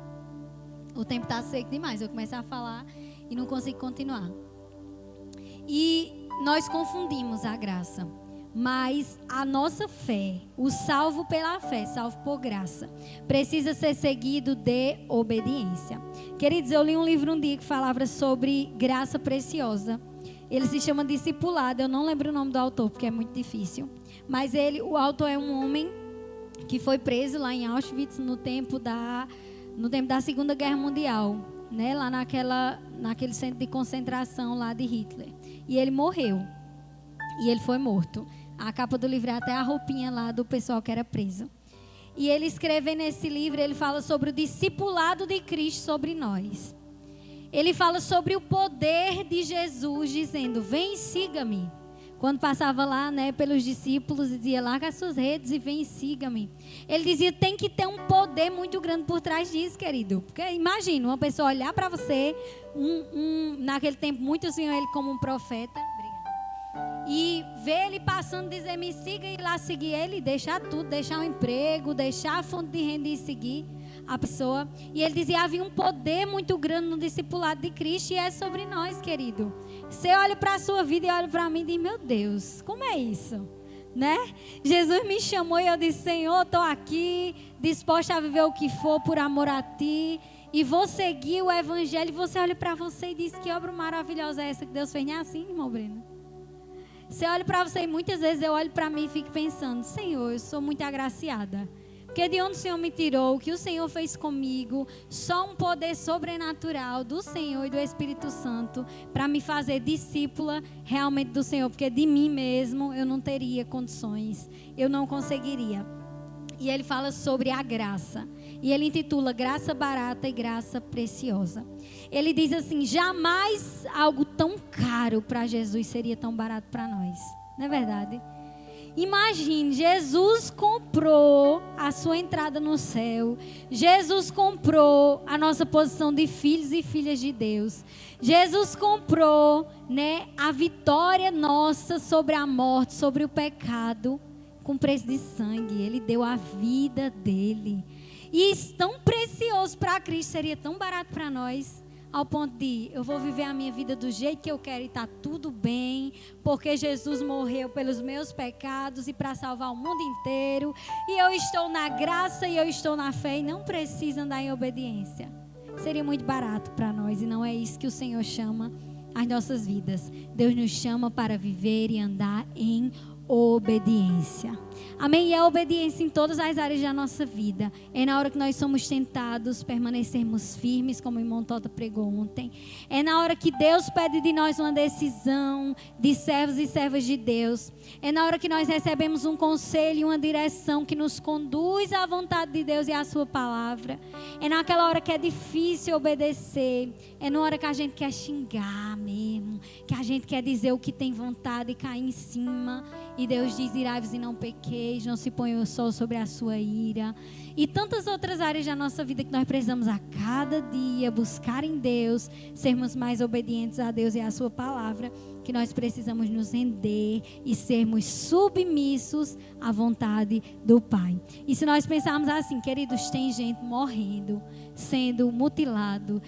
O tempo está seco demais. Eu começo a falar e não consigo continuar. E nós confundimos a graça. Mas a nossa fé, o salvo pela fé, salvo por graça, precisa ser seguido de obediência. Queridos, eu li um livro um dia que falava sobre graça preciosa. Ele se chama Discipulado. Eu não lembro o nome do autor porque é muito difícil. Mas o autor é um homem que foi preso lá em Auschwitz no tempo da Segunda Guerra Mundial, né? Lá naquele centro de concentração lá de Hitler. E ele morreu. E ele foi morto. A capa do livro é até a roupinha lá do pessoal que era preso. E ele escreve nesse livro, ele fala sobre o discipulado de Cristo sobre nós. Ele fala sobre o poder de Jesus, dizendo: vem e siga-me. Quando passava lá, né, pelos discípulos, dizia: larga as suas redes e vem e siga-me. Ele dizia: tem que ter um poder muito grande por trás disso, querido. Porque imagina, uma pessoa olhar para você, naquele tempo muitos viam ele como um profeta, e ver ele passando, dizer: me siga, e ir lá seguir ele, deixar tudo, deixar o emprego, deixar a fonte de renda e seguir a pessoa. E ele dizia: havia um poder muito grande no discipulado de Cristo, e é sobre nós, querido. Você olha para a sua vida e olha para mim e diz: meu Deus, como é isso? Né? Jesus me chamou e eu disse: Senhor, estou aqui, disposta a viver o que for por amor a Ti, e vou seguir o Evangelho. E você olha para você e diz: que obra maravilhosa é essa que Deus fez? Nem assim, irmão Breno. Você olha para você e muitas vezes eu olho para mim e fico pensando: Senhor, eu sou muito agraciada. Porque de onde o Senhor me tirou, o que o Senhor fez comigo, só um poder sobrenatural do Senhor e do Espírito Santo para me fazer discípula realmente do Senhor. Porque de mim mesmo eu não teria condições, eu não conseguiria. E ele fala sobre a graça. E ele intitula Graça Barata e Graça Preciosa. Ele diz assim: jamais algo tão caro para Jesus seria tão barato para nós. Não é verdade? Imagine, Jesus comprou a sua entrada no céu. Jesus comprou a nossa posição de filhos e filhas de Deus. Jesus comprou, né, a vitória nossa sobre a morte, sobre o pecado, com preço de sangue. Ele deu a vida dele. E tão precioso para Cristo, seria tão barato para nós, ao ponto de eu vou viver a minha vida do jeito que eu quero e está tudo bem, porque Jesus morreu pelos meus pecados e para salvar o mundo inteiro, e eu estou na graça e eu estou na fé e não preciso andar em obediência. Seria muito barato para nós, e não é isso que o Senhor chama as nossas vidas. Deus nos chama para viver e andar em obediência. Amém? E a obediência em todas as áreas da nossa vida. É na hora que nós somos tentados permanecermos firmes, como o irmão Tota pregou ontem. É na hora que Deus pede de nós uma decisão de servos e servas de Deus. É na hora que nós recebemos um conselho e uma direção que nos conduz à vontade de Deus e à sua palavra. É naquela hora que é difícil obedecer. É na hora que a gente quer xingar mesmo, que a gente quer dizer o que tem vontade e cair em cima. E Deus diz: irai-vos e não pequeis, não se ponha o sol sobre a sua ira. E tantas outras áreas da nossa vida que nós precisamos a cada dia buscar em Deus, sermos mais obedientes a Deus e à sua palavra, que nós precisamos nos render e sermos submissos à vontade do Pai. E se nós pensarmos assim, queridos, tem gente morrendo, sendo mutilado,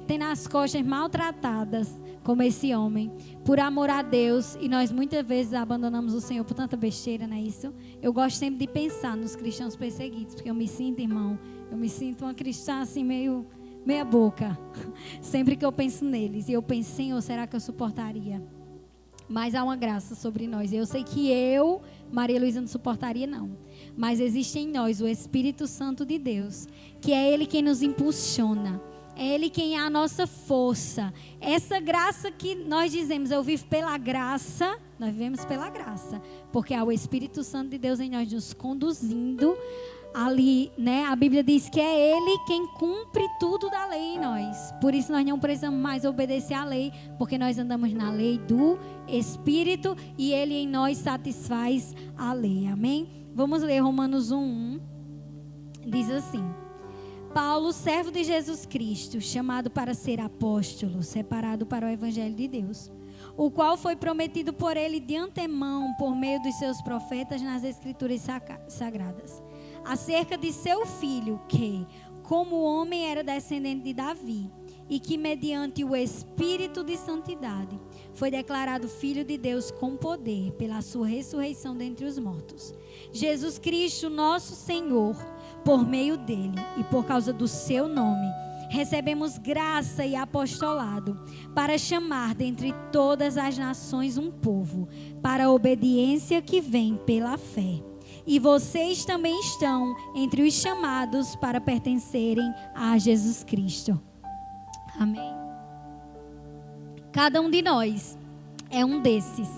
tendo as costas maltratadas, como esse homem, por amor a Deus, e nós muitas vezes abandonamos o Senhor por tanta besteira, não é isso? Eu gosto sempre de pensar nos cristãos perseguidos, porque eu me sinto, irmão, uma cristã assim meia boca, sempre que eu penso neles, e eu penso: Senhor, será que eu suportaria? Mas há uma graça sobre nós. Eu sei que eu, Maria Luísa, não suportaria, não. Mas existe em nós o Espírito Santo de Deus, que é Ele quem nos impulsiona. É Ele quem é a nossa força. Essa graça que nós dizemos: eu vivo pela graça. Nós vivemos pela graça. Porque há o Espírito Santo de Deus em nós nos conduzindo ali, né? A Bíblia diz que é Ele quem cumpre tudo da lei em nós. Por isso nós não precisamos mais obedecer à lei, porque nós andamos na lei do Espírito e Ele em nós satisfaz a lei. Amém? Vamos ler Romanos 1:1. Diz assim: Paulo, servo de Jesus Cristo, chamado para ser apóstolo, separado para o Evangelho de Deus, o qual foi prometido por Ele de antemão, por meio dos seus profetas nas Escrituras Sagradas, acerca de seu Filho, que, como homem, era descendente de Davi, e que, mediante o Espírito de Santidade, foi declarado Filho de Deus com poder, pela sua ressurreição dentre os mortos. Jesus Cristo, nosso Senhor, por meio dele e por causa do seu nome, recebemos graça e apostolado para chamar dentre todas as nações um povo, para a obediência que vem pela fé. E vocês também estão entre os chamados para pertencerem a Jesus Cristo. Amém. Cada um de nós é um desses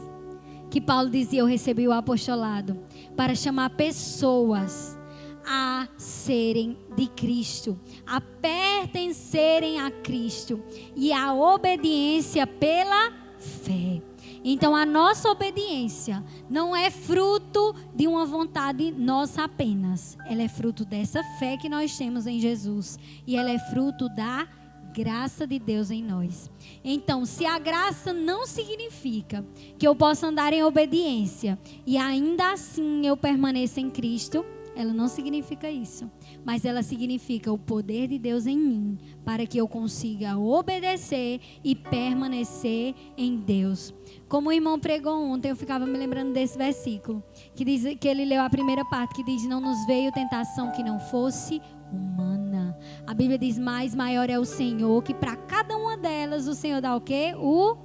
que Paulo dizia: eu recebi o apostolado para chamar pessoas a serem de Cristo, a pertencerem a Cristo, e a obediência pela fé. Então a nossa obediência não é fruto de uma vontade nossa apenas, ela é fruto dessa fé que nós temos em Jesus, e ela é fruto da graça de Deus em nós. Então, se a graça não significa que eu possa andar em obediência e ainda assim eu permaneça em Cristo, ela não significa isso, mas ela significa o poder de Deus em mim, para que eu consiga obedecer e permanecer em Deus. Como o irmão pregou ontem, eu ficava me lembrando desse versículo, que diz, que ele leu a primeira parte, que diz: não nos veio tentação que não fosse humana. A Bíblia diz: mais maior é o Senhor, que para cada uma delas o Senhor dá o quê? O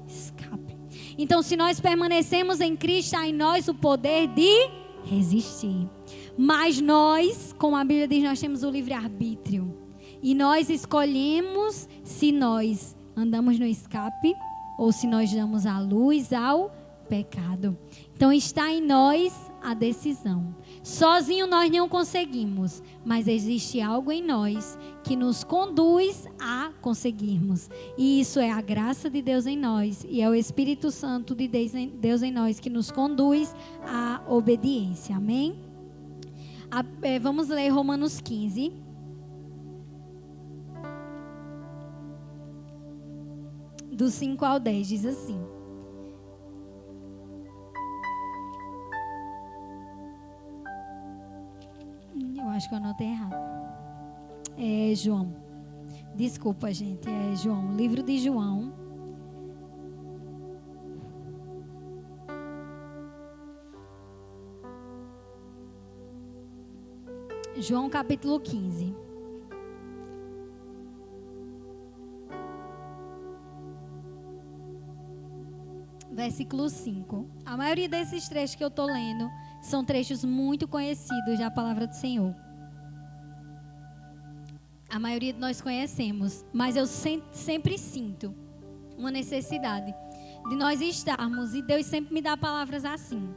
escape. Então, se nós permanecemos em Cristo, há em nós o poder de resistir. Mas nós, como a Bíblia diz, nós temos o livre-arbítrio. E nós escolhemos se nós andamos no escape ou se nós damos a luz ao pecado. Então está em nós a decisão. Sozinho nós não conseguimos, mas existe algo em nós que nos conduz a conseguirmos. E isso é a graça de Deus em nós, e é o Espírito Santo de Deus em nós que nos conduz à obediência. Amém? Vamos ler Romanos 15. Do 5 ao 10, diz assim: eu acho que eu anotei errado. É João. Desculpa, gente. É João. Livro de João. João capítulo 15. Versículo 5. A maioria desses trechos que eu estou lendo são trechos muito conhecidos da palavra do Senhor. A maioria de nós conhecemos, mas eu sempre sinto uma necessidade de nós estarmos, e Deus sempre me dá palavras assim,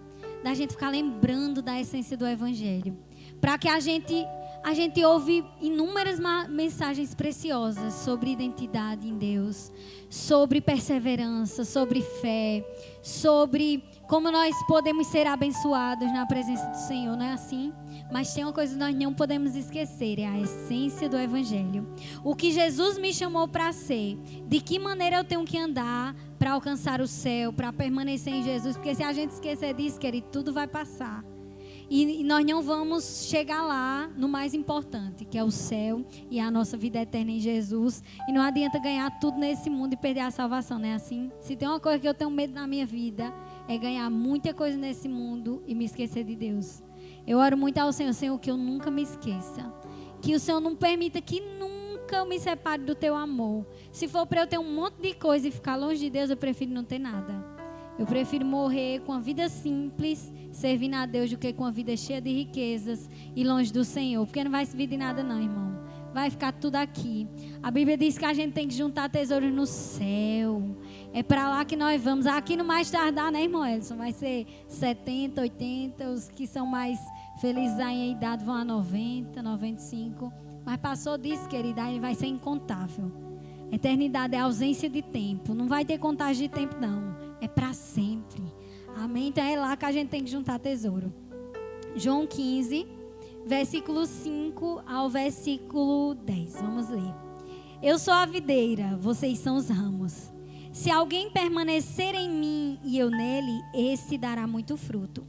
da gente ficar lembrando da essência do Evangelho, para que a gente ouve inúmeras mensagens preciosas sobre identidade em Deus, sobre perseverança, sobre fé, sobre como nós podemos ser abençoados na presença do Senhor, não é assim? Mas tem uma coisa que nós não podemos esquecer, é a essência do Evangelho. O que Jesus me chamou para ser, de que maneira eu tenho que andar para alcançar o céu, para permanecer em Jesus, porque se a gente esquecer disso, querido, tudo vai passar. E nós não vamos chegar lá no mais importante, que é o céu e a nossa vida eterna em Jesus. E não adianta ganhar tudo nesse mundo e perder a salvação, não é assim? Se tem uma coisa que eu tenho medo na minha vida, é ganhar muita coisa nesse mundo e me esquecer de Deus. Eu oro muito ao Senhor, Senhor, que eu nunca me esqueça. Que o Senhor não permita que nunca eu me separe do teu amor. Se for para eu ter um monte de coisa e ficar longe de Deus, eu prefiro não ter nada. Eu prefiro morrer com a vida simples, servindo a Deus, do que com a vida cheia de riquezas e longe do Senhor. Porque não vai servir de nada não, irmão. Vai ficar tudo aqui. A Bíblia diz que a gente tem que juntar tesouros no céu. É para lá que nós vamos. Aqui no mais tardar, né, irmão Elson? Vai ser 70, 80. Os que são mais felizes aí em idade vão a 90, 95. Mas passou disso, querida, aí vai ser incontável. Eternidade é ausência de tempo. Não vai ter contagem de tempo, não. É para sempre. Amém? Então é lá que a gente tem que juntar tesouro. João 15, versículo 5 ao versículo 10. Vamos ler. Eu sou a videira, vocês são os ramos. Se alguém permanecer em mim e eu nele, esse dará muito fruto.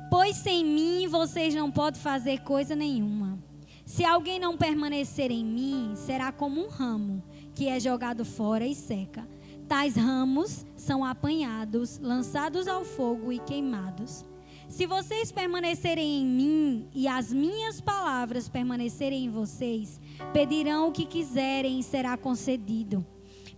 Pois sem mim vocês não podem fazer coisa nenhuma. Se alguém não permanecer em mim, será como um ramo que é jogado fora e seca. Tais ramos são apanhados, lançados ao fogo e queimados. Se vocês permanecerem em mim e as minhas palavras permanecerem em vocês, pedirão o que quiserem e será concedido.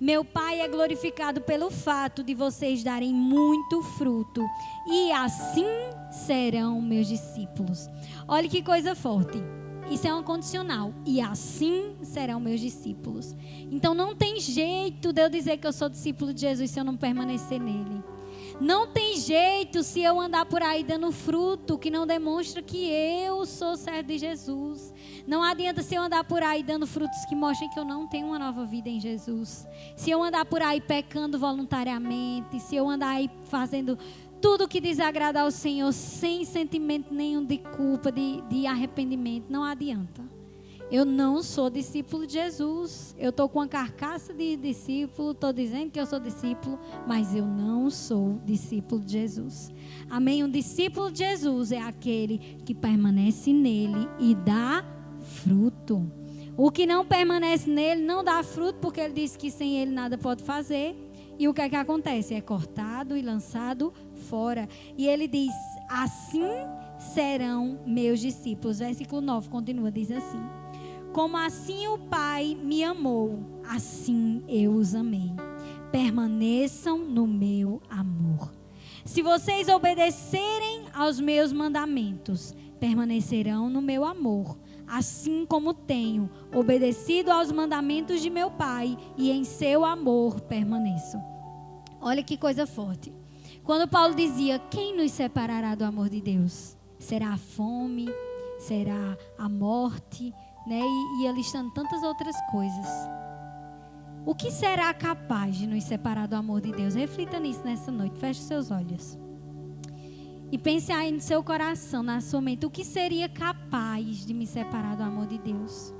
Meu Pai é glorificado pelo fato de vocês darem muito fruto, e assim serão meus discípulos. Olha que coisa forte. Isso é um condicional. E assim serão meus discípulos. Então não tem jeito de eu dizer que eu sou discípulo de Jesus se eu não permanecer nele. Não tem jeito se eu andar por aí dando fruto que não demonstra que eu sou servo de Jesus. Não adianta se eu andar por aí dando frutos que mostrem que eu não tenho uma nova vida em Jesus. Se eu andar por aí pecando voluntariamente, se eu andar aí fazendo tudo que desagrada ao Senhor sem sentimento nenhum de culpa, de arrependimento, não adianta. Eu não sou discípulo de Jesus. Eu estou com a carcaça de discípulo, estou dizendo que eu sou discípulo, mas eu não sou discípulo de Jesus. Amém? Um discípulo de Jesus é aquele que permanece nele e dá fruto. O que não permanece nele não dá fruto, porque ele diz que sem ele nada pode fazer. E o que é que acontece? É cortado e lançado fora. E ele diz: assim serão meus discípulos. Versículo 9 continua, diz assim: como assim o Pai me amou, assim eu os amei. Permaneçam no meu amor. Se vocês obedecerem aos meus mandamentos, permanecerão no meu amor, assim como tenho obedecido aos mandamentos de meu Pai, e em seu amor permaneço. Olha que coisa forte. Quando Paulo dizia: quem nos separará do amor de Deus? Será a fome? Será a morte? Né? E alistando tantas outras coisas. O que será capaz de nos separar do amor de Deus? Reflita nisso nessa noite. Feche os seus olhos. E pense aí no seu coração, na sua mente. O que seria capaz de me separar do amor de Deus?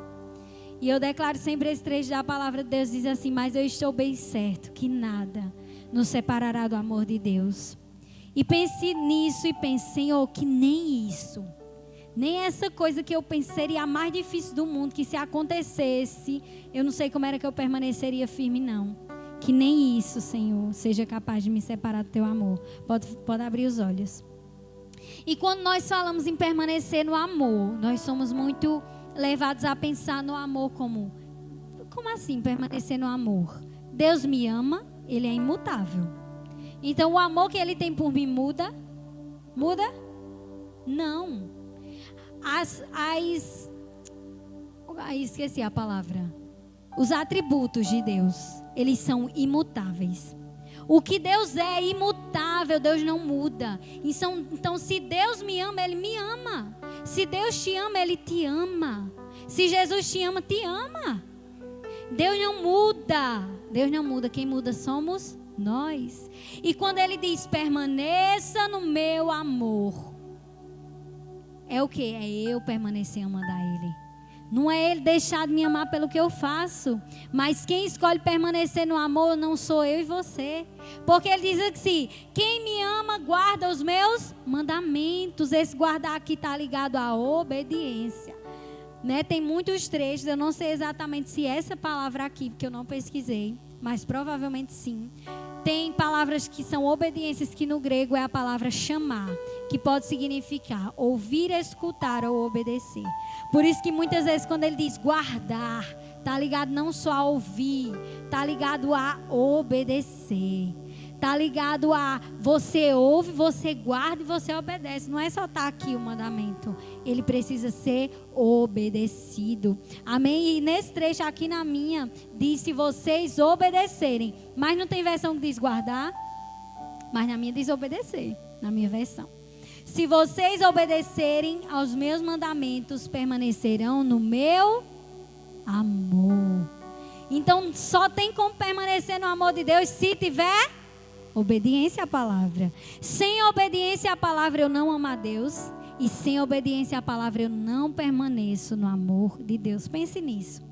E eu declaro sempre esse trecho da palavra de Deus. Diz assim: mas eu estou bem certo que nada nos separará do amor de Deus. E pense nisso e pense: Senhor, que nem isso. Nem essa coisa que eu pensei seria a mais difícil do mundo, que se acontecesse, eu não sei como era que eu permaneceria firme, não. Que nem isso, Senhor, seja capaz de me separar do teu amor. Pode abrir os olhos. E quando nós falamos em permanecer no amor, nós somos muito levados a pensar no amor como assim permanecer no amor? Deus me ama, Ele é imutável. Então o amor que Ele tem por mim muda? Muda? Não. Esqueci a palavra. Os atributos de Deus, eles são imutáveis. O que Deus é imutável, Deus não muda. Então, se Deus me ama, Ele me ama. Se Deus te ama, Ele te ama. Se Jesus te ama, te ama. Deus não muda. Deus não muda. Quem muda somos nós. E quando Ele diz: permaneça no meu amor, é o que? É eu permanecer amando a Ele. Não é Ele deixar de me amar pelo que eu faço. Mas quem escolhe permanecer no amor não sou eu e você. Porque Ele diz assim: quem me ama guarda os meus mandamentos. Esse guardar aqui está ligado à obediência. Né? Tem muitos trechos, eu não sei exatamente se essa palavra aqui, porque eu não pesquisei, mas provavelmente sim. Tem palavras que são obediências, que no grego é a palavra chamar, que pode significar ouvir, escutar ou obedecer. Por isso que muitas vezes quando ele diz guardar, está ligado não só a ouvir, está ligado a obedecer. Está ligado a você ouve, você guarda e você obedece. Não é só estar aqui o mandamento. Ele precisa ser obedecido. Amém? E nesse trecho aqui na minha, diz: se vocês obedecerem. Mas não tem versão que diz guardar. Mas na minha diz obedecer. Na minha versão. Se vocês obedecerem aos meus mandamentos, permanecerão no meu amor. Então só tem como permanecer no amor de Deus se tiver obediência à palavra. Sem obediência à palavra eu não amo a Deus. E sem obediência à palavra eu não permaneço no amor de Deus. Pense nisso.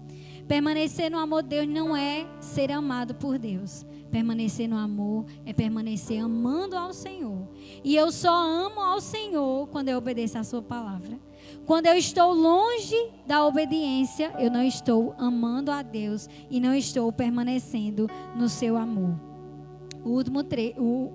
Permanecer no amor de Deus não é ser amado por Deus. Permanecer no amor é permanecer amando ao Senhor. E eu só amo ao Senhor quando eu obedeço a sua palavra. Quando eu estou longe da obediência, eu não estou amando a Deus e não estou permanecendo no seu amor. O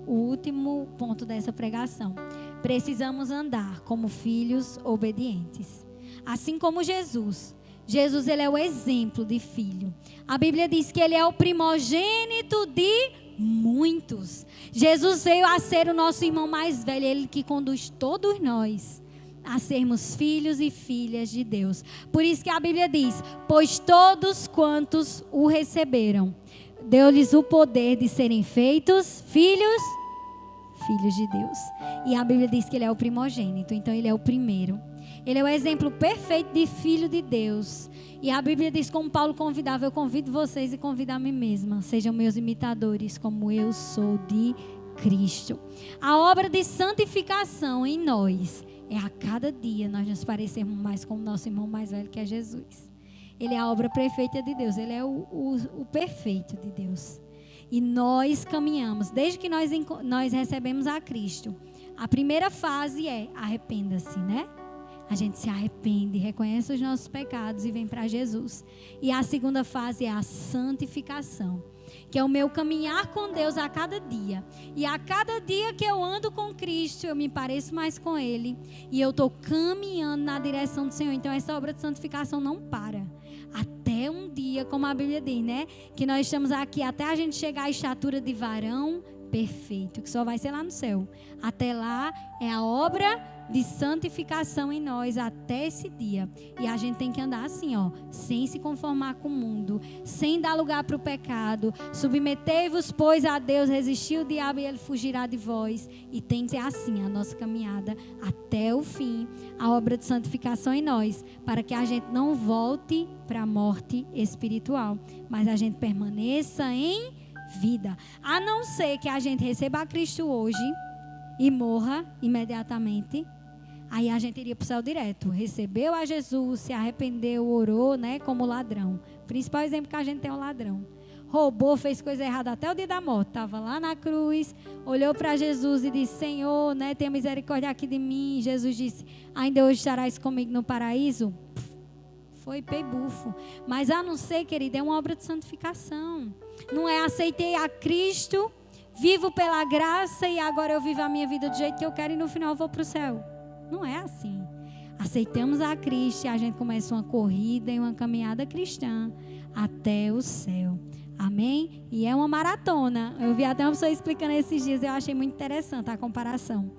último ponto dessa pregação. Precisamos andar como filhos obedientes. Assim como Jesus. Jesus, ele é o exemplo de filho. A Bíblia diz que ele é o primogênito de muitos. Jesus veio a ser o nosso irmão mais velho. Ele que conduz todos nós a sermos filhos e filhas de Deus. Por isso que a Bíblia diz: pois todos quantos o receberam, deu-lhes o poder de serem feitos filhos filhos de Deus. E a Bíblia diz que ele é o primogênito, então ele é o primeiro. Ele é o exemplo perfeito de filho de Deus. E a Bíblia diz, como Paulo convidava, eu convido vocês e convido a mim mesma. Sejam meus imitadores, como eu sou de Cristo. A obra de santificação em nós é a cada dia nós nos parecermos mais com o nosso irmão mais velho, que é Jesus. Ele é a obra perfeita de Deus. Ele é o perfeito de Deus. E nós caminhamos, desde que nós recebemos a Cristo. A primeira fase é arrependa-se, né? A gente se arrepende, reconhece os nossos pecados e vem para Jesus. E a segunda fase é a santificação, que é o meu caminhar com Deus a cada dia. E a cada dia que eu ando com Cristo, eu me pareço mais com Ele. E eu estou caminhando na direção do Senhor. Então essa obra de santificação não para. Até um dia, como a Bíblia diz, né? Que nós estamos aqui até a gente chegar à estatura de varão perfeito, que só vai ser lá no céu. Até lá é a obra de santificação em nós até esse dia. E a gente tem que andar assim, ó, sem se conformar com o mundo, sem dar lugar para o pecado. Submetei-vos, pois, a Deus, resistiu o diabo e ele fugirá de vós. E tem que ser assim a nossa caminhada até o fim, a obra de santificação em nós, para que a gente não volte para a morte espiritual, mas a gente permaneça em vida. A não ser que a gente receba a Cristo hoje e morra imediatamente, aí a gente iria para o céu direto. Recebeu a Jesus, se arrependeu, orou, né, como ladrão. O principal exemplo que a gente tem é o ladrão. Roubou, fez coisa errada até o dia da morte. Estava lá na cruz, olhou para Jesus e disse, Senhor, né, tenha misericórdia aqui de mim. Jesus disse, ainda hoje estarás comigo no paraíso. Foi peibufo. Mas a não ser, querida, é uma obra de santificação. Não é aceitei a Cristo, vivo pela graça e agora eu vivo a minha vida do jeito que eu quero e no final eu vou para o céu. Não é assim. Aceitamos a Cristo e a gente começa uma corrida e uma caminhada cristã até o céu. Amém? E é uma maratona. Eu vi até uma pessoa explicando esses dias, eu achei muito interessante a comparação.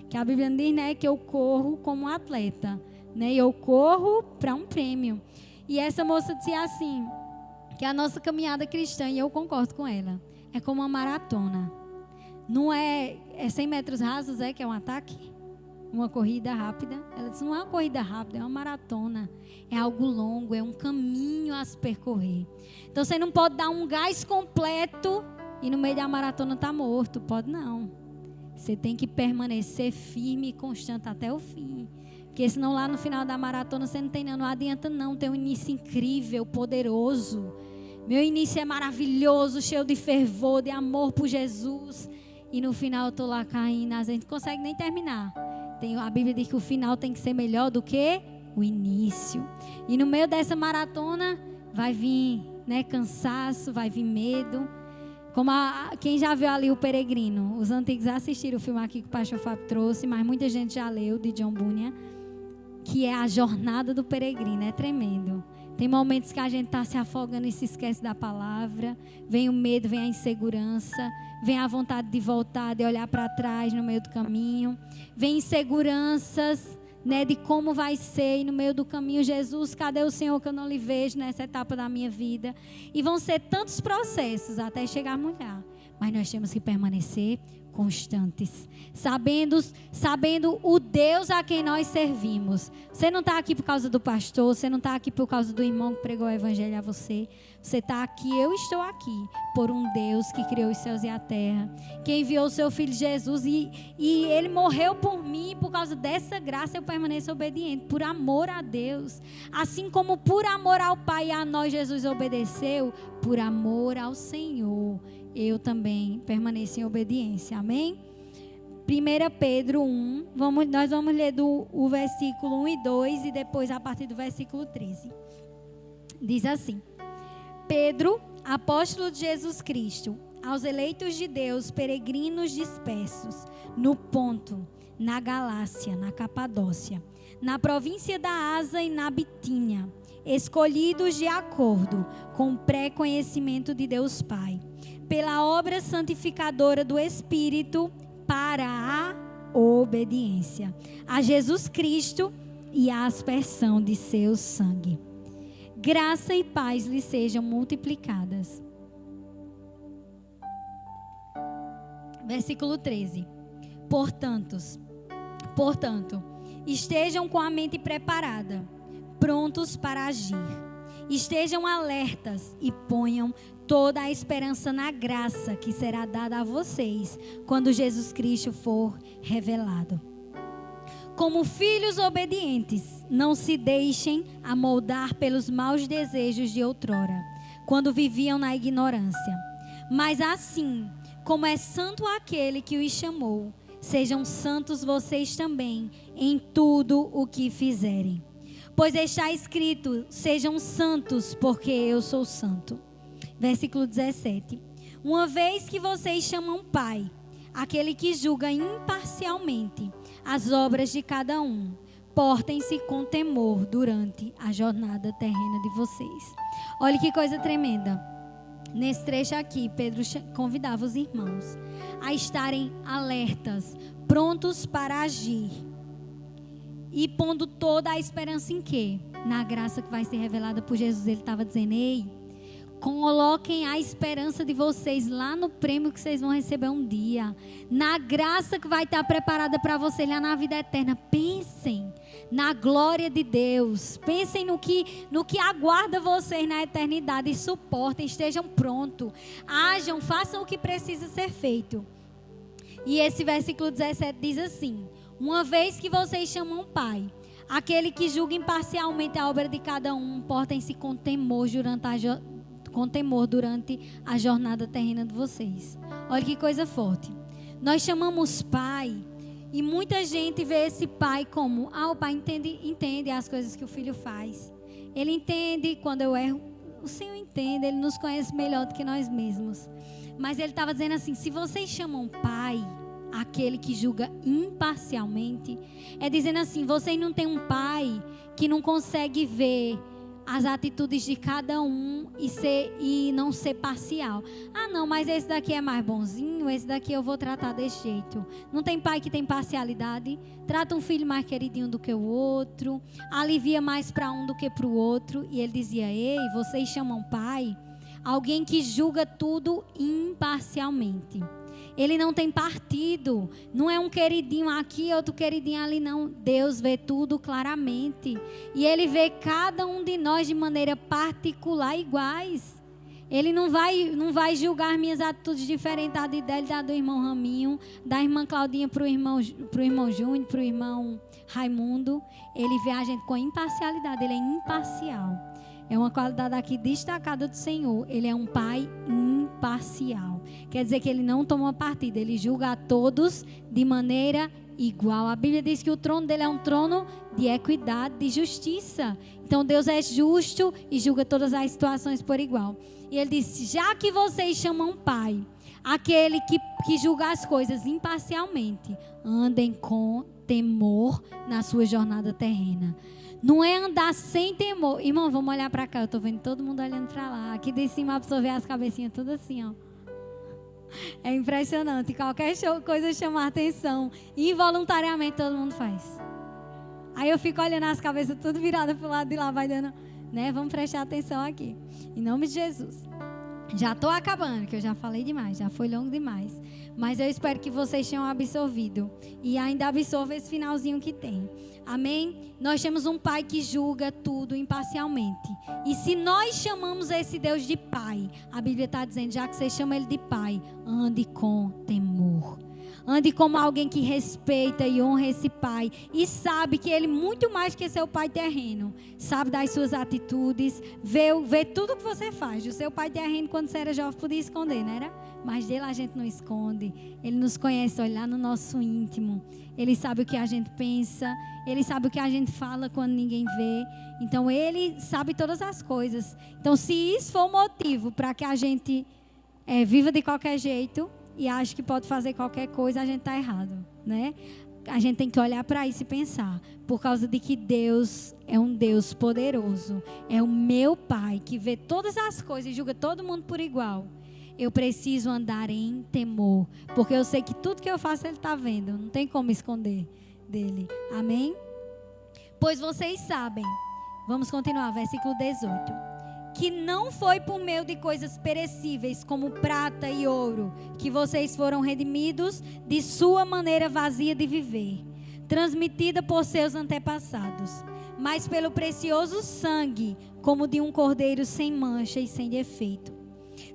Que a Bíblia diz, né, que eu corro como um atleta, né? Eu corro para um prêmio. E essa moça dizia assim, que a nossa caminhada cristã, e eu concordo com ela, é como uma maratona. Não é 100 metros rasos, que é um ataque? Uma corrida rápida? Ela disse, não é uma corrida rápida, é uma maratona. É algo longo, é um caminho a se percorrer. Então você não pode dar um gás completo e no meio da maratona estar morto. Pode não. Você tem que permanecer firme e constante até o fim. Porque senão lá no final da maratona você não tem não adianta não. Tem um início incrível, poderoso. Meu início é maravilhoso, cheio de fervor, de amor por Jesus. E no final eu estou lá caindo, a gente não consegue nem terminar. A Bíblia diz que o final tem que ser melhor do que o início. E no meio dessa maratona vai vir, né, cansaço, vai vir medo. Como quem já viu ali o Peregrino. Os antigos assistiram o filme aqui que o pastor Fábio trouxe, mas muita gente já leu, de John Bunyan, que é a jornada do peregrino. É tremendo. Tem momentos que a gente está se afogando e se esquece da palavra. Vem o medo, vem a insegurança. Vem a vontade de voltar, de olhar para trás no meio do caminho. Vem inseguranças, né, de como vai ser. E no meio do caminho, Jesus, cadê o Senhor que eu não lhe vejo nessa etapa da minha vida? E vão ser tantos processos até chegarmos lá. Mas nós temos que permanecer constantes, sabendo o Deus a quem nós servimos. Você não está aqui por causa do pastor, você não está aqui por causa do irmão que pregou o evangelho a você. Você está aqui, eu estou aqui, por um Deus que criou os céus e a terra, que enviou o seu Filho Jesus e Ele morreu por mim. Por causa dessa graça eu permaneço obediente, por amor a Deus. Assim como por amor ao Pai e a nós Jesus obedeceu, por amor ao Senhor eu também permaneço em obediência. Amém? 1 Pedro 1, nós vamos ler o versículo 1 e 2 e depois a partir do versículo 13. Diz assim: Pedro, apóstolo de Jesus Cristo, aos eleitos de Deus, peregrinos dispersos, no Ponto, na Galácia, na Capadócia, na província da Ásia e na Bitínia, escolhidos de acordo com o pré-conhecimento de Deus Pai, pela obra santificadora do Espírito, para a obediência a Jesus Cristo e a aspersão de seu sangue. Graça e paz lhe sejam multiplicadas. Versículo 13. Portanto, estejam com a mente preparada, prontos para agir. Estejam alertas e ponham toda a esperança na graça que será dada a vocês quando Jesus Cristo for revelado. Como filhos obedientes, não se deixem amoldar pelos maus desejos de outrora, quando viviam na ignorância. Mas assim como é santo aquele que os chamou, sejam santos vocês também em tudo o que fizerem. Pois está escrito: sejam santos, porque eu sou santo. Versículo 17. Uma vez que vocês chamam Pai aquele que julga imparcialmente as obras de cada um, portem-se com temor durante a jornada terrena de vocês. Olha que coisa tremenda. Nesse trecho aqui, Pedro convidava os irmãos a estarem alertas, prontos para agir. E pondo toda a esperança em quê? Na graça que vai ser revelada por Jesus. Ele estava dizendo: ei, coloquem a esperança de vocês lá no prêmio que vocês vão receber um dia. Na graça que vai estar preparada para vocês lá na vida eterna. Pensem na glória de Deus. Pensem no que aguarda vocês na eternidade. E suportem, estejam prontos. Ajam, façam o que precisa ser feito. E esse versículo 17 diz assim: uma vez que vocês chamam Pai aquele que julga imparcialmente a obra de cada um, portem-se com temor durante a jornada terrena de vocês. Olha que coisa forte. Nós chamamos Pai e muita gente vê esse Pai como: o Pai entende as coisas que o filho faz. Ele entende quando eu erro. O Senhor entende, Ele nos conhece melhor do que nós mesmos. Mas Ele estava dizendo assim: se vocês chamam Pai aquele que julga imparcialmente, é dizendo assim: vocês não têm um Pai que não consegue ver as atitudes de cada um e não ser parcial. Não, mas esse daqui é mais bonzinho, esse daqui eu vou tratar desse jeito. Não tem pai que tem parcialidade. Trata um filho mais queridinho do que o outro, alivia mais para um do que para o outro. E ele dizia: ei, vocês chamam Pai alguém que julga tudo imparcialmente. Ele não tem partido. Não é um queridinho aqui, outro queridinho ali, não. Deus vê tudo claramente. E Ele vê cada um de nós de maneira particular, iguais. Ele não vai julgar minhas atitudes diferentes da dele, da do irmão Raminho, da irmã Claudinha para o irmão Júnior, para o irmão Raimundo. Ele vê a gente com imparcialidade. Ele é imparcial. É uma qualidade aqui destacada do Senhor. Ele é um Pai imparcial. Quer dizer que Ele não toma partida. Ele julga a todos de maneira igual. A Bíblia diz que o trono dele é um trono de equidade, de justiça. Então Deus é justo e julga todas as situações por igual. E Ele disse: já que vocês chamam Pai aquele que julga as coisas imparcialmente, andem com temor na sua jornada terrena. Não é andar sem temor. Irmão, vamos olhar para cá. Eu estou vendo todo mundo olhando para lá. Aqui de cima absorver as cabecinhas tudo assim, ó. É impressionante. Qualquer coisa chamar atenção, involuntariamente todo mundo faz. Aí eu fico olhando as cabeças tudo viradas para o lado de lá, vai dando, né? Vamos prestar atenção aqui. Em nome de Jesus. Já estou acabando, que eu já falei demais, já foi longo demais. Mas eu espero que vocês tenham absorvido. E ainda absorva esse finalzinho que tem. Amém? Nós temos um Pai que julga tudo imparcialmente. E se nós chamamos esse Deus de Pai, a Bíblia está dizendo: já que você chama Ele de Pai, ande com temor. Ande como alguém que respeita e honra esse Pai. E sabe que Ele, muito mais que seu Pai terreno, sabe das suas atitudes, vê tudo que você faz. O seu Pai terreno, quando você era jovem, podia esconder, não era? Mas dele a gente não esconde. Ele nos conhece, olha lá no nosso íntimo. Ele sabe o que a gente pensa. Ele sabe o que a gente fala quando ninguém vê. Então Ele sabe todas as coisas. Então, se isso for o motivo para que a gente viva de qualquer jeito e acha que pode fazer qualquer coisa, a gente está errado, né? A gente tem que olhar para isso e pensar, por causa de que Deus é um Deus poderoso, é o meu Pai que vê todas as coisas e julga todo mundo por igual. Eu preciso andar em temor, porque eu sei que tudo que eu faço Ele está vendo, não tem como esconder dele. Amém? Pois vocês sabem, vamos continuar, versículo 18, que não foi por meio de coisas perecíveis, como prata e ouro, que vocês foram redimidos de sua maneira vazia de viver, transmitida por seus antepassados, mas pelo precioso sangue, como de um cordeiro sem mancha e sem defeito,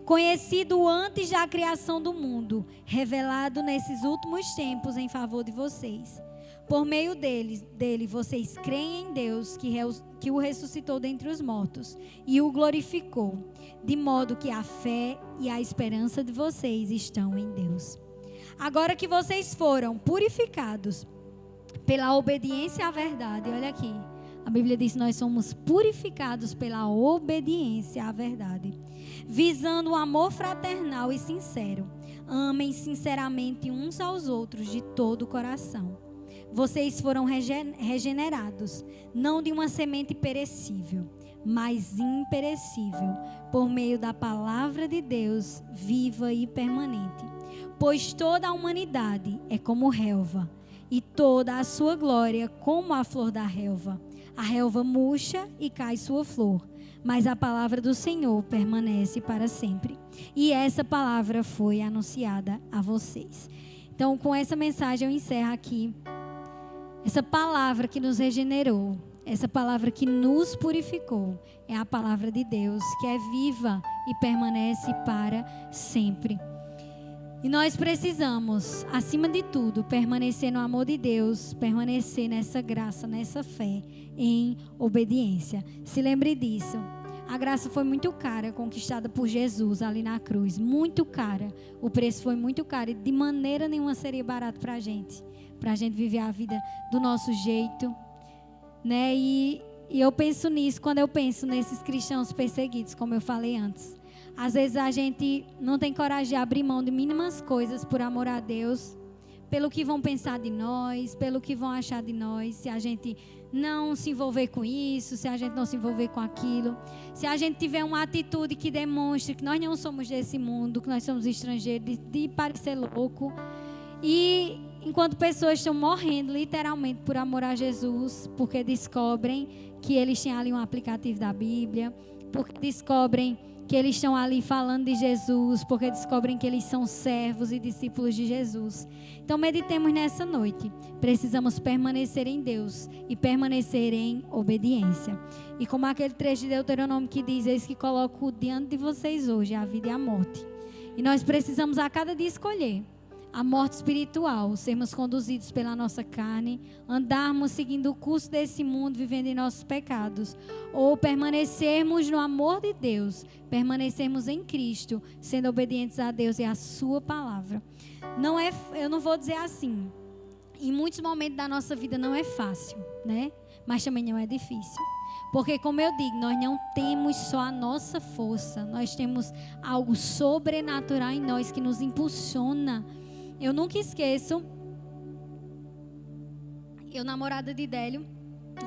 conhecido antes da criação do mundo, revelado nesses últimos tempos em favor de vocês. Por meio dele vocês creem em Deus, que o ressuscitou dentre os mortos e o glorificou, de modo que a fé e a esperança de vocês estão em Deus. Agora que vocês foram purificados pela obediência à verdade, olha aqui, a Bíblia diz que nós somos purificados pela obediência à verdade, visando o amor fraternal e sincero. Amem sinceramente uns aos outros de todo o coração. Vocês foram regenerados, não de uma semente perecível, mas imperecível, por meio da palavra de Deus, viva e permanente. Pois toda a humanidade é como relva, e toda a sua glória como a flor da relva. A relva murcha e cai sua flor, mas a palavra do Senhor permanece para sempre. E essa palavra foi anunciada a vocês. Então, com essa mensagem eu encerro aqui. Essa palavra que nos regenerou, essa palavra que nos purificou, é a palavra de Deus, que é viva e permanece para sempre. E nós precisamos, acima de tudo, permanecer no amor de Deus, permanecer nessa graça, nessa fé, em obediência. Se lembre disso. A graça foi muito cara, conquistada por Jesus ali na cruz. Muito cara. O preço foi muito caro e de maneira nenhuma seria barato para a gente viver a vida do nosso jeito, né? E eu penso nisso quando eu penso nesses cristãos perseguidos, como eu falei antes. Às vezes a gente não tem coragem de abrir mão de mínimas coisas por amor a Deus, pelo que vão pensar de nós, pelo que vão achar de nós, se a gente não se envolver com isso, se a gente não se envolver com aquilo, se a gente tiver uma atitude que demonstre que nós não somos desse mundo, que nós somos estrangeiros, de parecer louco. E enquanto pessoas estão morrendo literalmente por amor a Jesus, porque descobrem que eles têm ali um aplicativo da Bíblia, porque descobrem que eles estão ali falando de Jesus, porque descobrem que eles são servos e discípulos de Jesus. Então meditemos nessa noite. Precisamos permanecer em Deus e permanecer em obediência. E como aquele trecho de Deuteronômio que diz: eis que coloco diante de vocês hoje a vida e a morte. E nós precisamos a cada dia escolher a morte espiritual, sermos conduzidos pela nossa carne, andarmos seguindo o curso desse mundo, vivendo em nossos pecados, ou permanecermos no amor de Deus, permanecermos em Cristo, sendo obedientes a Deus e a sua palavra. Eu não vou dizer assim, em muitos momentos da nossa vida não é fácil, né? Mas também não é difícil. Porque, como eu digo, nós não temos só a nossa força, nós temos algo sobrenatural em nós que nos impulsiona. Eu nunca esqueço, eu namorada de Délio,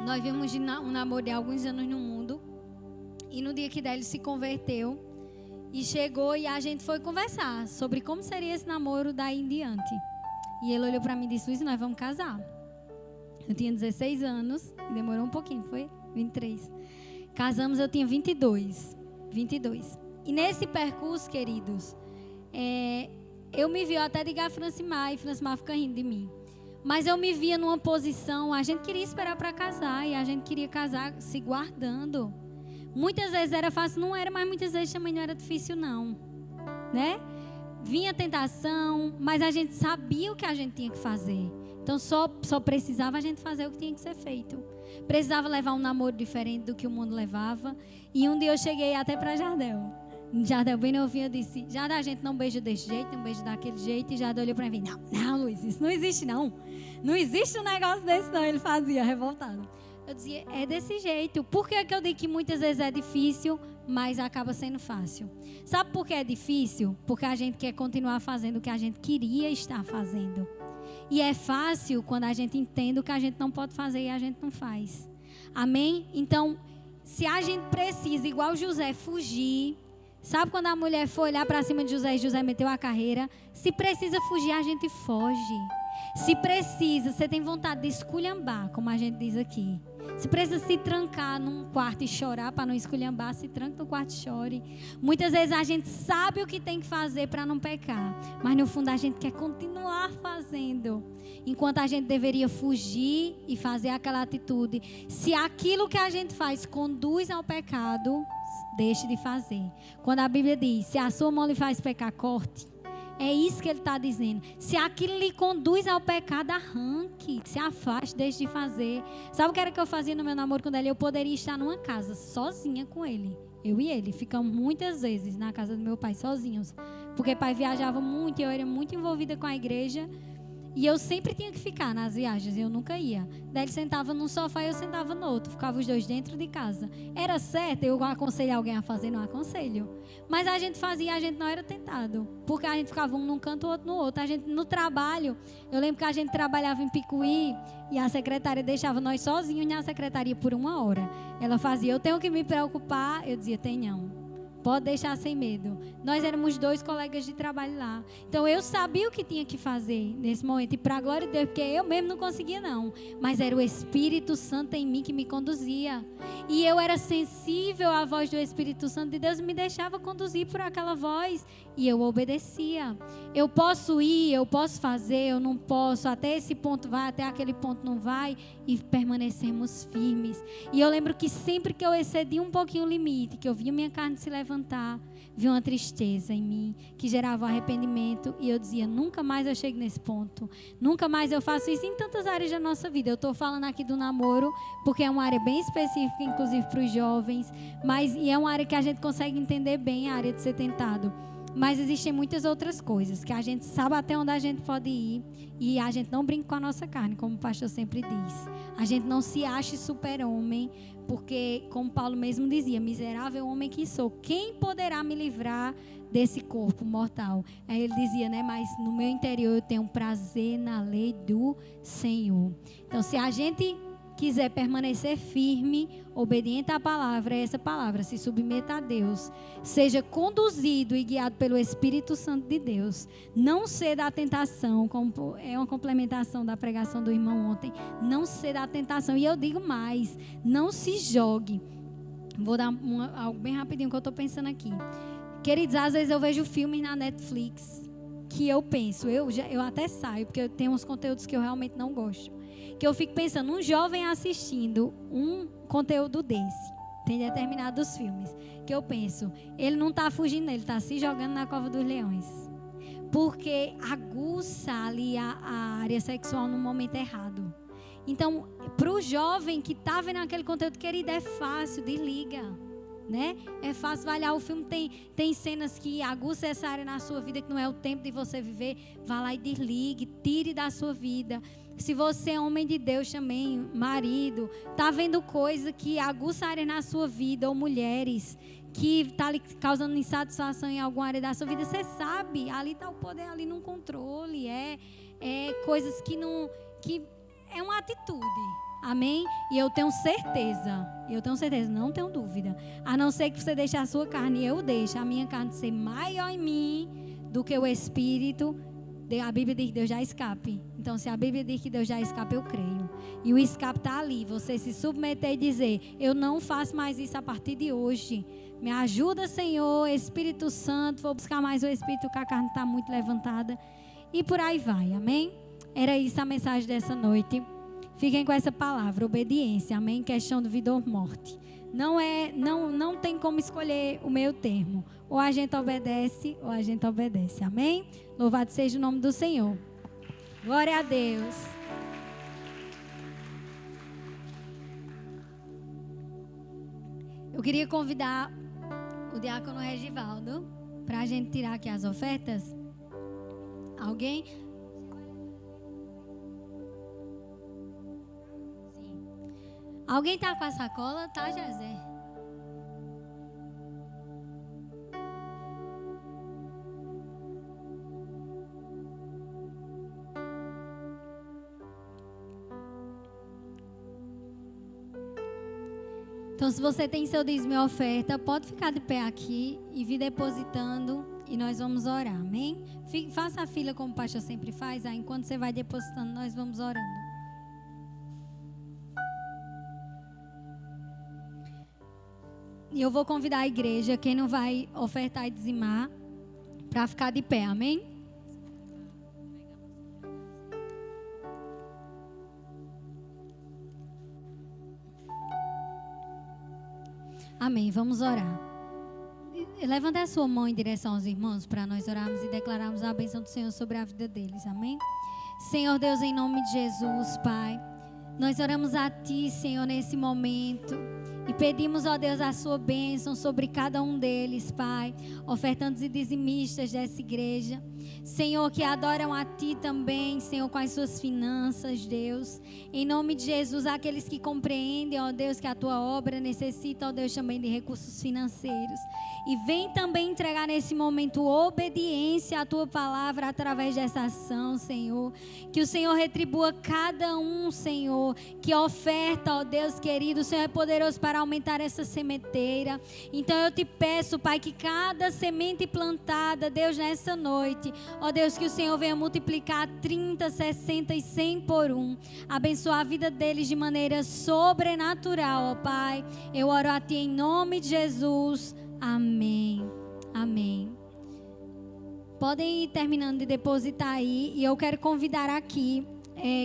nós vimos um namoro de alguns anos no mundo, e no dia que Délio se converteu, e chegou e a gente foi conversar sobre como seria esse namoro daí em diante. E ele olhou para mim e disse: Luiz, nós vamos casar. Eu tinha 16 anos, demorou um pouquinho, foi 23. Casamos, eu tinha 22. E nesse percurso, queridos, eu me vi, eu até digo a Francimar, e Francimar fica rindo de mim. Mas eu me via numa posição, a gente queria esperar para casar, e a gente queria casar se guardando. Muitas vezes era fácil, não era, mas muitas vezes também não era difícil não, né? Vinha tentação, mas a gente sabia o que a gente tinha que fazer. Então só precisava a gente fazer o que tinha que ser feito. Precisava levar um namoro diferente do que o mundo levava. E um dia eu cheguei até para Jardel. Jardel, bem novinho, eu disse: Jardel, a gente não beija desse jeito, não beija daquele jeito. E Jardel olhou para mim: não, Luiz, isso não existe não. Não existe um negócio desse não. Ele fazia, revoltado. Eu dizia: é desse jeito. Por que eu digo que muitas vezes é difícil, mas acaba sendo fácil? Sabe por que é difícil? Porque a gente quer continuar fazendo o que a gente queria estar fazendo. E é fácil quando a gente entende o que a gente não pode fazer e a gente não faz. Amém? Então, se a gente precisa, igual José, fugir. Sabe quando a mulher foi olhar para cima de José e José meteu a carreira? Se precisa fugir, a gente foge. Se precisa, você tem vontade de esculhambar, como a gente diz aqui. Se precisa se trancar num quarto e chorar para não esculhambar, se tranca no quarto e chore. Muitas vezes a gente sabe o que tem que fazer para não pecar, mas no fundo a gente quer continuar fazendo, enquanto a gente deveria fugir e fazer aquela atitude. Se aquilo que a gente faz conduz ao pecado, deixe de fazer. Quando a Bíblia diz, se a sua mão lhe faz pecar, corte. É isso que ele está dizendo. Se aquilo lhe conduz ao pecado, arranque, se afaste, deixe de fazer. Sabe o que era que eu fazia no meu namoro com ele? Eu poderia estar numa casa sozinha com ele. Eu e ele ficamos muitas vezes na casa do meu pai sozinhos, porque o pai viajava muito e eu era muito envolvida com a igreja. E eu sempre tinha que ficar nas viagens, eu nunca ia. Daí ele sentava num sofá e eu sentava no outro. Ficava os dois dentro de casa. Era certo eu aconselhar alguém a fazer? Não aconselho. Mas a gente fazia, a gente não era tentado. Porque a gente ficava um num canto, o outro no outro. A gente, no trabalho, eu lembro que a gente trabalhava em Picuí e a secretária deixava nós sozinhos na secretaria por 1 hora. Ela fazia, eu tenho que me preocupar. Eu dizia, tem não. Pode deixar sem medo. Nós éramos 2 colegas de trabalho lá. Então eu sabia o que tinha que fazer nesse momento. E para a glória de Deus, porque eu mesmo não conseguia não. Mas era o Espírito Santo em mim que me conduzia. E eu era sensível à voz do Espírito Santo de Deus. Me deixava conduzir por aquela voz. E eu obedecia. Eu posso ir, eu posso fazer, eu não posso. Até esse ponto vai, até aquele ponto não vai. E permanecemos firmes. E eu lembro que sempre que eu excedi um pouquinho o limite, que eu via minha carne se levantar, vi uma tristeza em mim que gerava arrependimento e eu dizia, nunca mais eu chego nesse ponto, nunca mais eu faço isso em tantas áreas da nossa vida. Eu estou falando aqui do namoro porque é uma área bem específica, inclusive para os jovens, e é uma área que a gente consegue entender bem, a área de ser tentado. Mas existem muitas outras coisas que a gente sabe até onde a gente pode ir e a gente não brinca com a nossa carne, como o pastor sempre diz. A gente não se acha super-homem, porque, como Paulo mesmo dizia, miserável homem que sou, quem poderá me livrar desse corpo mortal? Aí ele dizia, né? Mas no meu interior eu tenho prazer na lei do Senhor. Então, se a gente quiser permanecer firme, obediente à palavra, essa palavra, se submeta a Deus, seja conduzido e guiado pelo Espírito Santo de Deus, não ceda à tentação, como é uma complementação da pregação do irmão ontem, não ceda à tentação, e eu digo mais, não se jogue. Vou dar algo bem rapidinho que eu estou pensando aqui. Queridos, às vezes eu vejo filmes na Netflix que eu penso, eu até saio, porque eu tenho uns conteúdos que eu realmente não gosto. Que eu fico pensando, um jovem assistindo um conteúdo desse, tem determinados filmes, que eu penso, ele não está fugindo, ele está se jogando na cova dos leões. Porque aguça ali a área sexual no momento errado. Então, para o jovem que está vendo aquele conteúdo, querido, é fácil, desliga. Né? É fácil, vai lá, o filme tem cenas que aguçam essa área na sua vida, que não é o tempo de você viver. Vá lá e desligue, tire da sua vida. Se você é homem de Deus também, marido, tá vendo coisa que aguça a área na sua vida, ou mulheres que está causando insatisfação em alguma área da sua vida, você sabe, ali está o poder, ali no controle, é coisas que é uma atitude. Amém? E eu tenho certeza, não tenho dúvida. A não ser que você deixe a sua carne, eu deixo a minha carne ser maior em mim do que o Espírito. A Bíblia diz que Deus já escape. Então, se a Bíblia diz que Deus já escape, eu creio. E o escape está ali. Você se submeter e dizer, eu não faço mais isso a partir de hoje. Me ajuda, Senhor, Espírito Santo. Vou buscar mais o Espírito, que a carne está muito levantada. E por aí vai, amém? Era isso a mensagem dessa noite. Fiquem com essa palavra, obediência, amém? Questão de vida ou morte. Não tem como escolher o meio termo. Ou a gente obedece, ou a gente obedece, amém? Louvado seja o nome do Senhor. Glória a Deus. Eu queria convidar o diácono Regivaldo para a gente tirar aqui as ofertas. Alguém? Alguém tá com a sacola? Tá, José? Então, se você tem seu dízimo e oferta, pode ficar de pé aqui e vir depositando e nós vamos orar, amém? Faça a fila como o pastor sempre faz, aí enquanto você vai depositando, nós vamos orando. E eu vou convidar a igreja, quem não vai ofertar e dizimar, para ficar de pé, amém? Amém, vamos orar. Levanta a sua mão em direção aos irmãos para nós orarmos e declararmos a bênção do Senhor sobre a vida deles, amém? Senhor Deus, em nome de Jesus, Pai, nós oramos a Ti, Senhor, nesse momento e pedimos, ó Deus, a sua bênção sobre cada um deles, Pai, ofertantes e dizimistas dessa igreja, Senhor, que adoram a Ti também, Senhor, com as suas finanças, Deus, em nome de Jesus, aqueles que compreendem, ó Deus, que a Tua obra necessita, ó Deus, também de recursos financeiros, e vem também entregar nesse momento obediência à Tua palavra através dessa ação, Senhor, que o Senhor retribua cada um, Senhor, que oferta, ó Deus querido, o Senhor é poderoso para aumentar essa sementeira, então eu te peço, Pai, que cada semente plantada, Deus, nessa noite, ó Deus, que o Senhor venha multiplicar 30, 60 e 100 por 1. Abençoar a vida deles de maneira sobrenatural, ó Pai. Eu oro a Ti em nome de Jesus. Amém. Amém. Podem ir terminando de depositar aí. E eu quero convidar aqui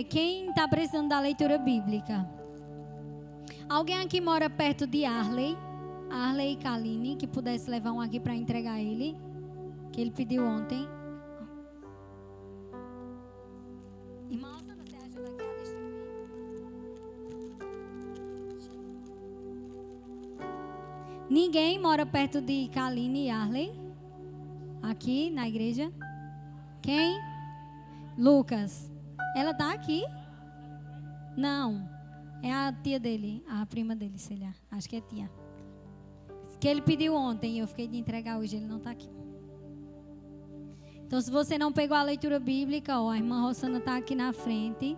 quem está precisando da leitura bíblica. Alguém aqui mora perto de Arley e Kaline, que pudesse levar um aqui para entregar ele, que ele pediu ontem. Irmã, você ajuda aqui a distribuir? Ninguém mora perto de Kaline e Arley? Aqui na igreja? Quem? Lucas. Ela tá aqui? Não. É a tia dele, a prima dele, sei lá. Acho que é tia. Que ele pediu ontem e eu fiquei de entregar hoje, ele não tá aqui. Então, se você não pegou a leitura bíblica, ó, a irmã Rosana está aqui na frente.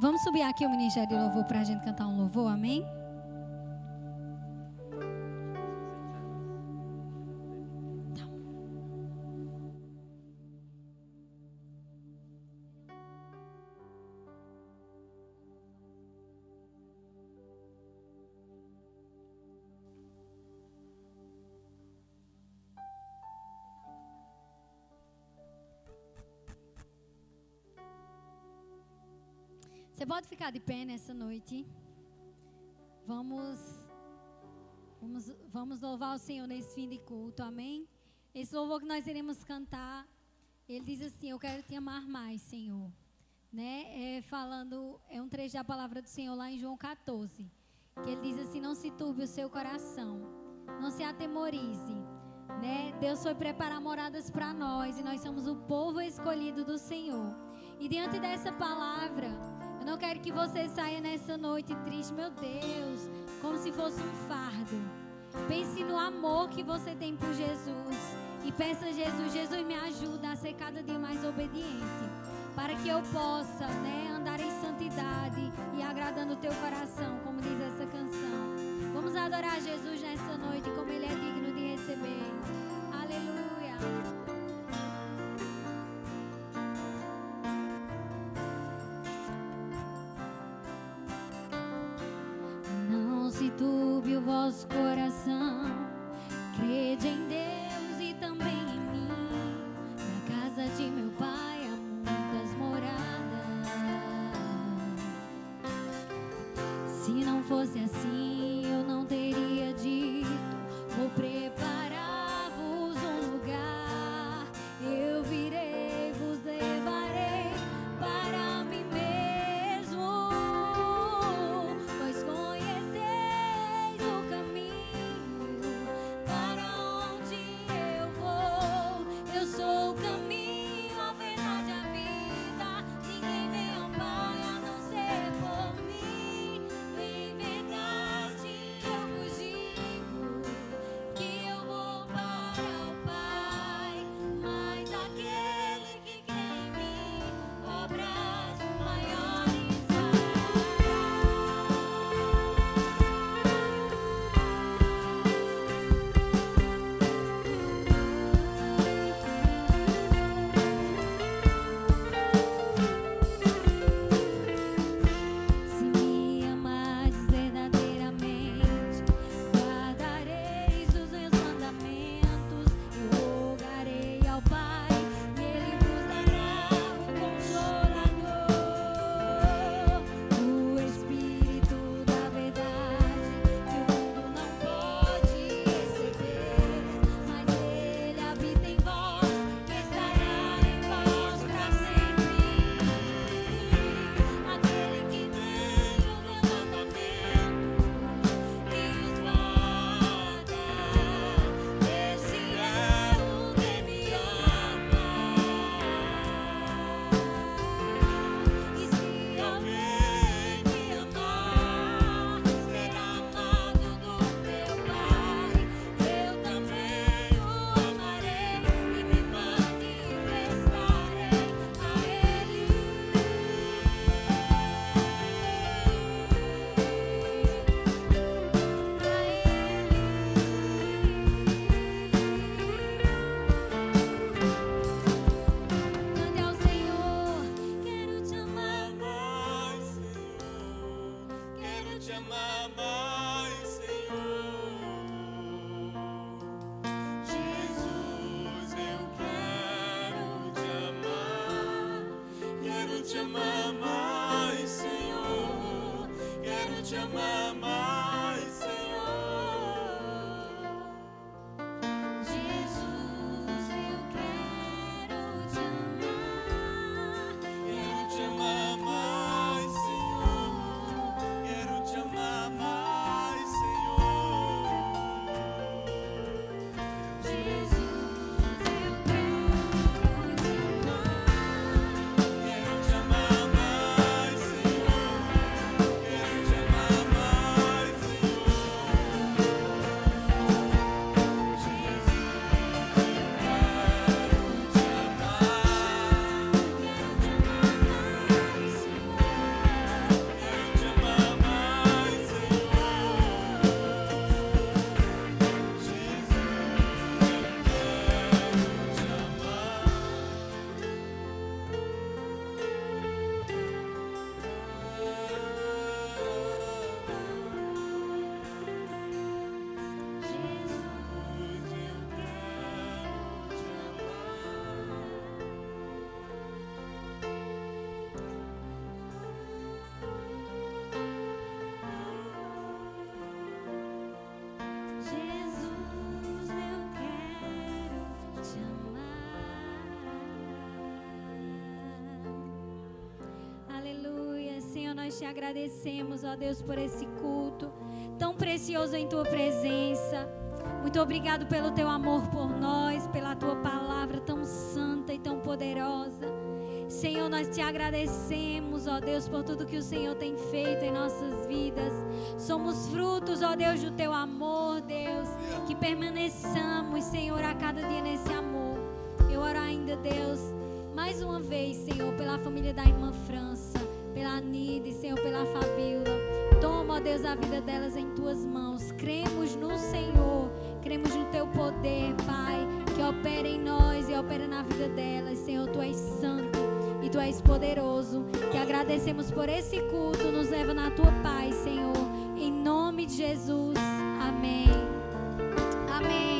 Vamos subir aqui o Ministério de Louvor para a gente cantar um louvor, amém? Você pode ficar de pé nessa noite. Vamos louvar o Senhor nesse fim de culto, amém? Esse louvor que nós iremos cantar, ele diz assim: eu quero te amar mais, Senhor. Né? É um trecho da palavra do Senhor lá em João 14, que ele diz assim: não se turbe o seu coração, não se atemorize. Né? Deus foi preparar moradas para nós e nós somos o povo escolhido do Senhor. E diante dessa palavra, eu não quero que você saia nessa noite triste, meu Deus, como se fosse um fardo. Pense no amor que você tem por Jesus e peça a Jesus: Jesus, me ajuda a ser cada dia mais obediente, para que eu possa, né, andar em santidade e agradando o teu coração, como diz essa canção. Vamos adorar Jesus nessa noite como Ele é digno de receber. Aleluia. Não se turbe o vosso coração, crede em Deus e também em mim. Na casa de meu Pai há muitas moradas. Se não fosse assim, eu não teria dito: vou preparar-vos um lugar. Eu virei, vos levarei para mim mesmo. Pois conheceis o caminho para onde eu vou. Eu sou o caminho, a verdade, a vida. Ninguém vem ao Pai a não ser por mim. Em verdade eu vos digo, te amar mais, Senhor. Jesus, eu quero te amar mais, Senhor. Quero te amar mais, Senhor. Jesus, eu quero te amar. Quero te amar mais, Senhor. Quero te amar mais, Senhor. Jesus, eu quero te amar. Quero te amar mais, Senhor. Quero te amar mais, Senhor. Jesus, eu quero te amar mais, Jesus, eu quero te amar. Aleluia, Senhor, nós te agradecemos, ó Deus, por esse culto tão precioso em tua presença. Muito obrigado pelo teu amor por nós, pela tua palavra tão santa e tão poderosa. Senhor, nós te agradecemos, ó Deus, por tudo que o Senhor tem feito em nossas vidas. Somos frutos, ó Deus, do teu amor, Deus, que permaneçamos, Senhor, a cada dia nesse amor. Eu oro ainda, Deus, mais uma vez, Senhor, pela família da irmã França, pela Nide, Senhor, pela Fabíola. Toma, ó Deus, a vida delas em tuas mãos. Cremos no Senhor, cremos no teu poder, Pai, que opera em nós e opera na vida delas. Senhor, tu és santo e tu és poderoso. Que agradecemos por esse culto. Nos leva na tua paz, Senhor. Em nome de Jesus. Amém. Amém.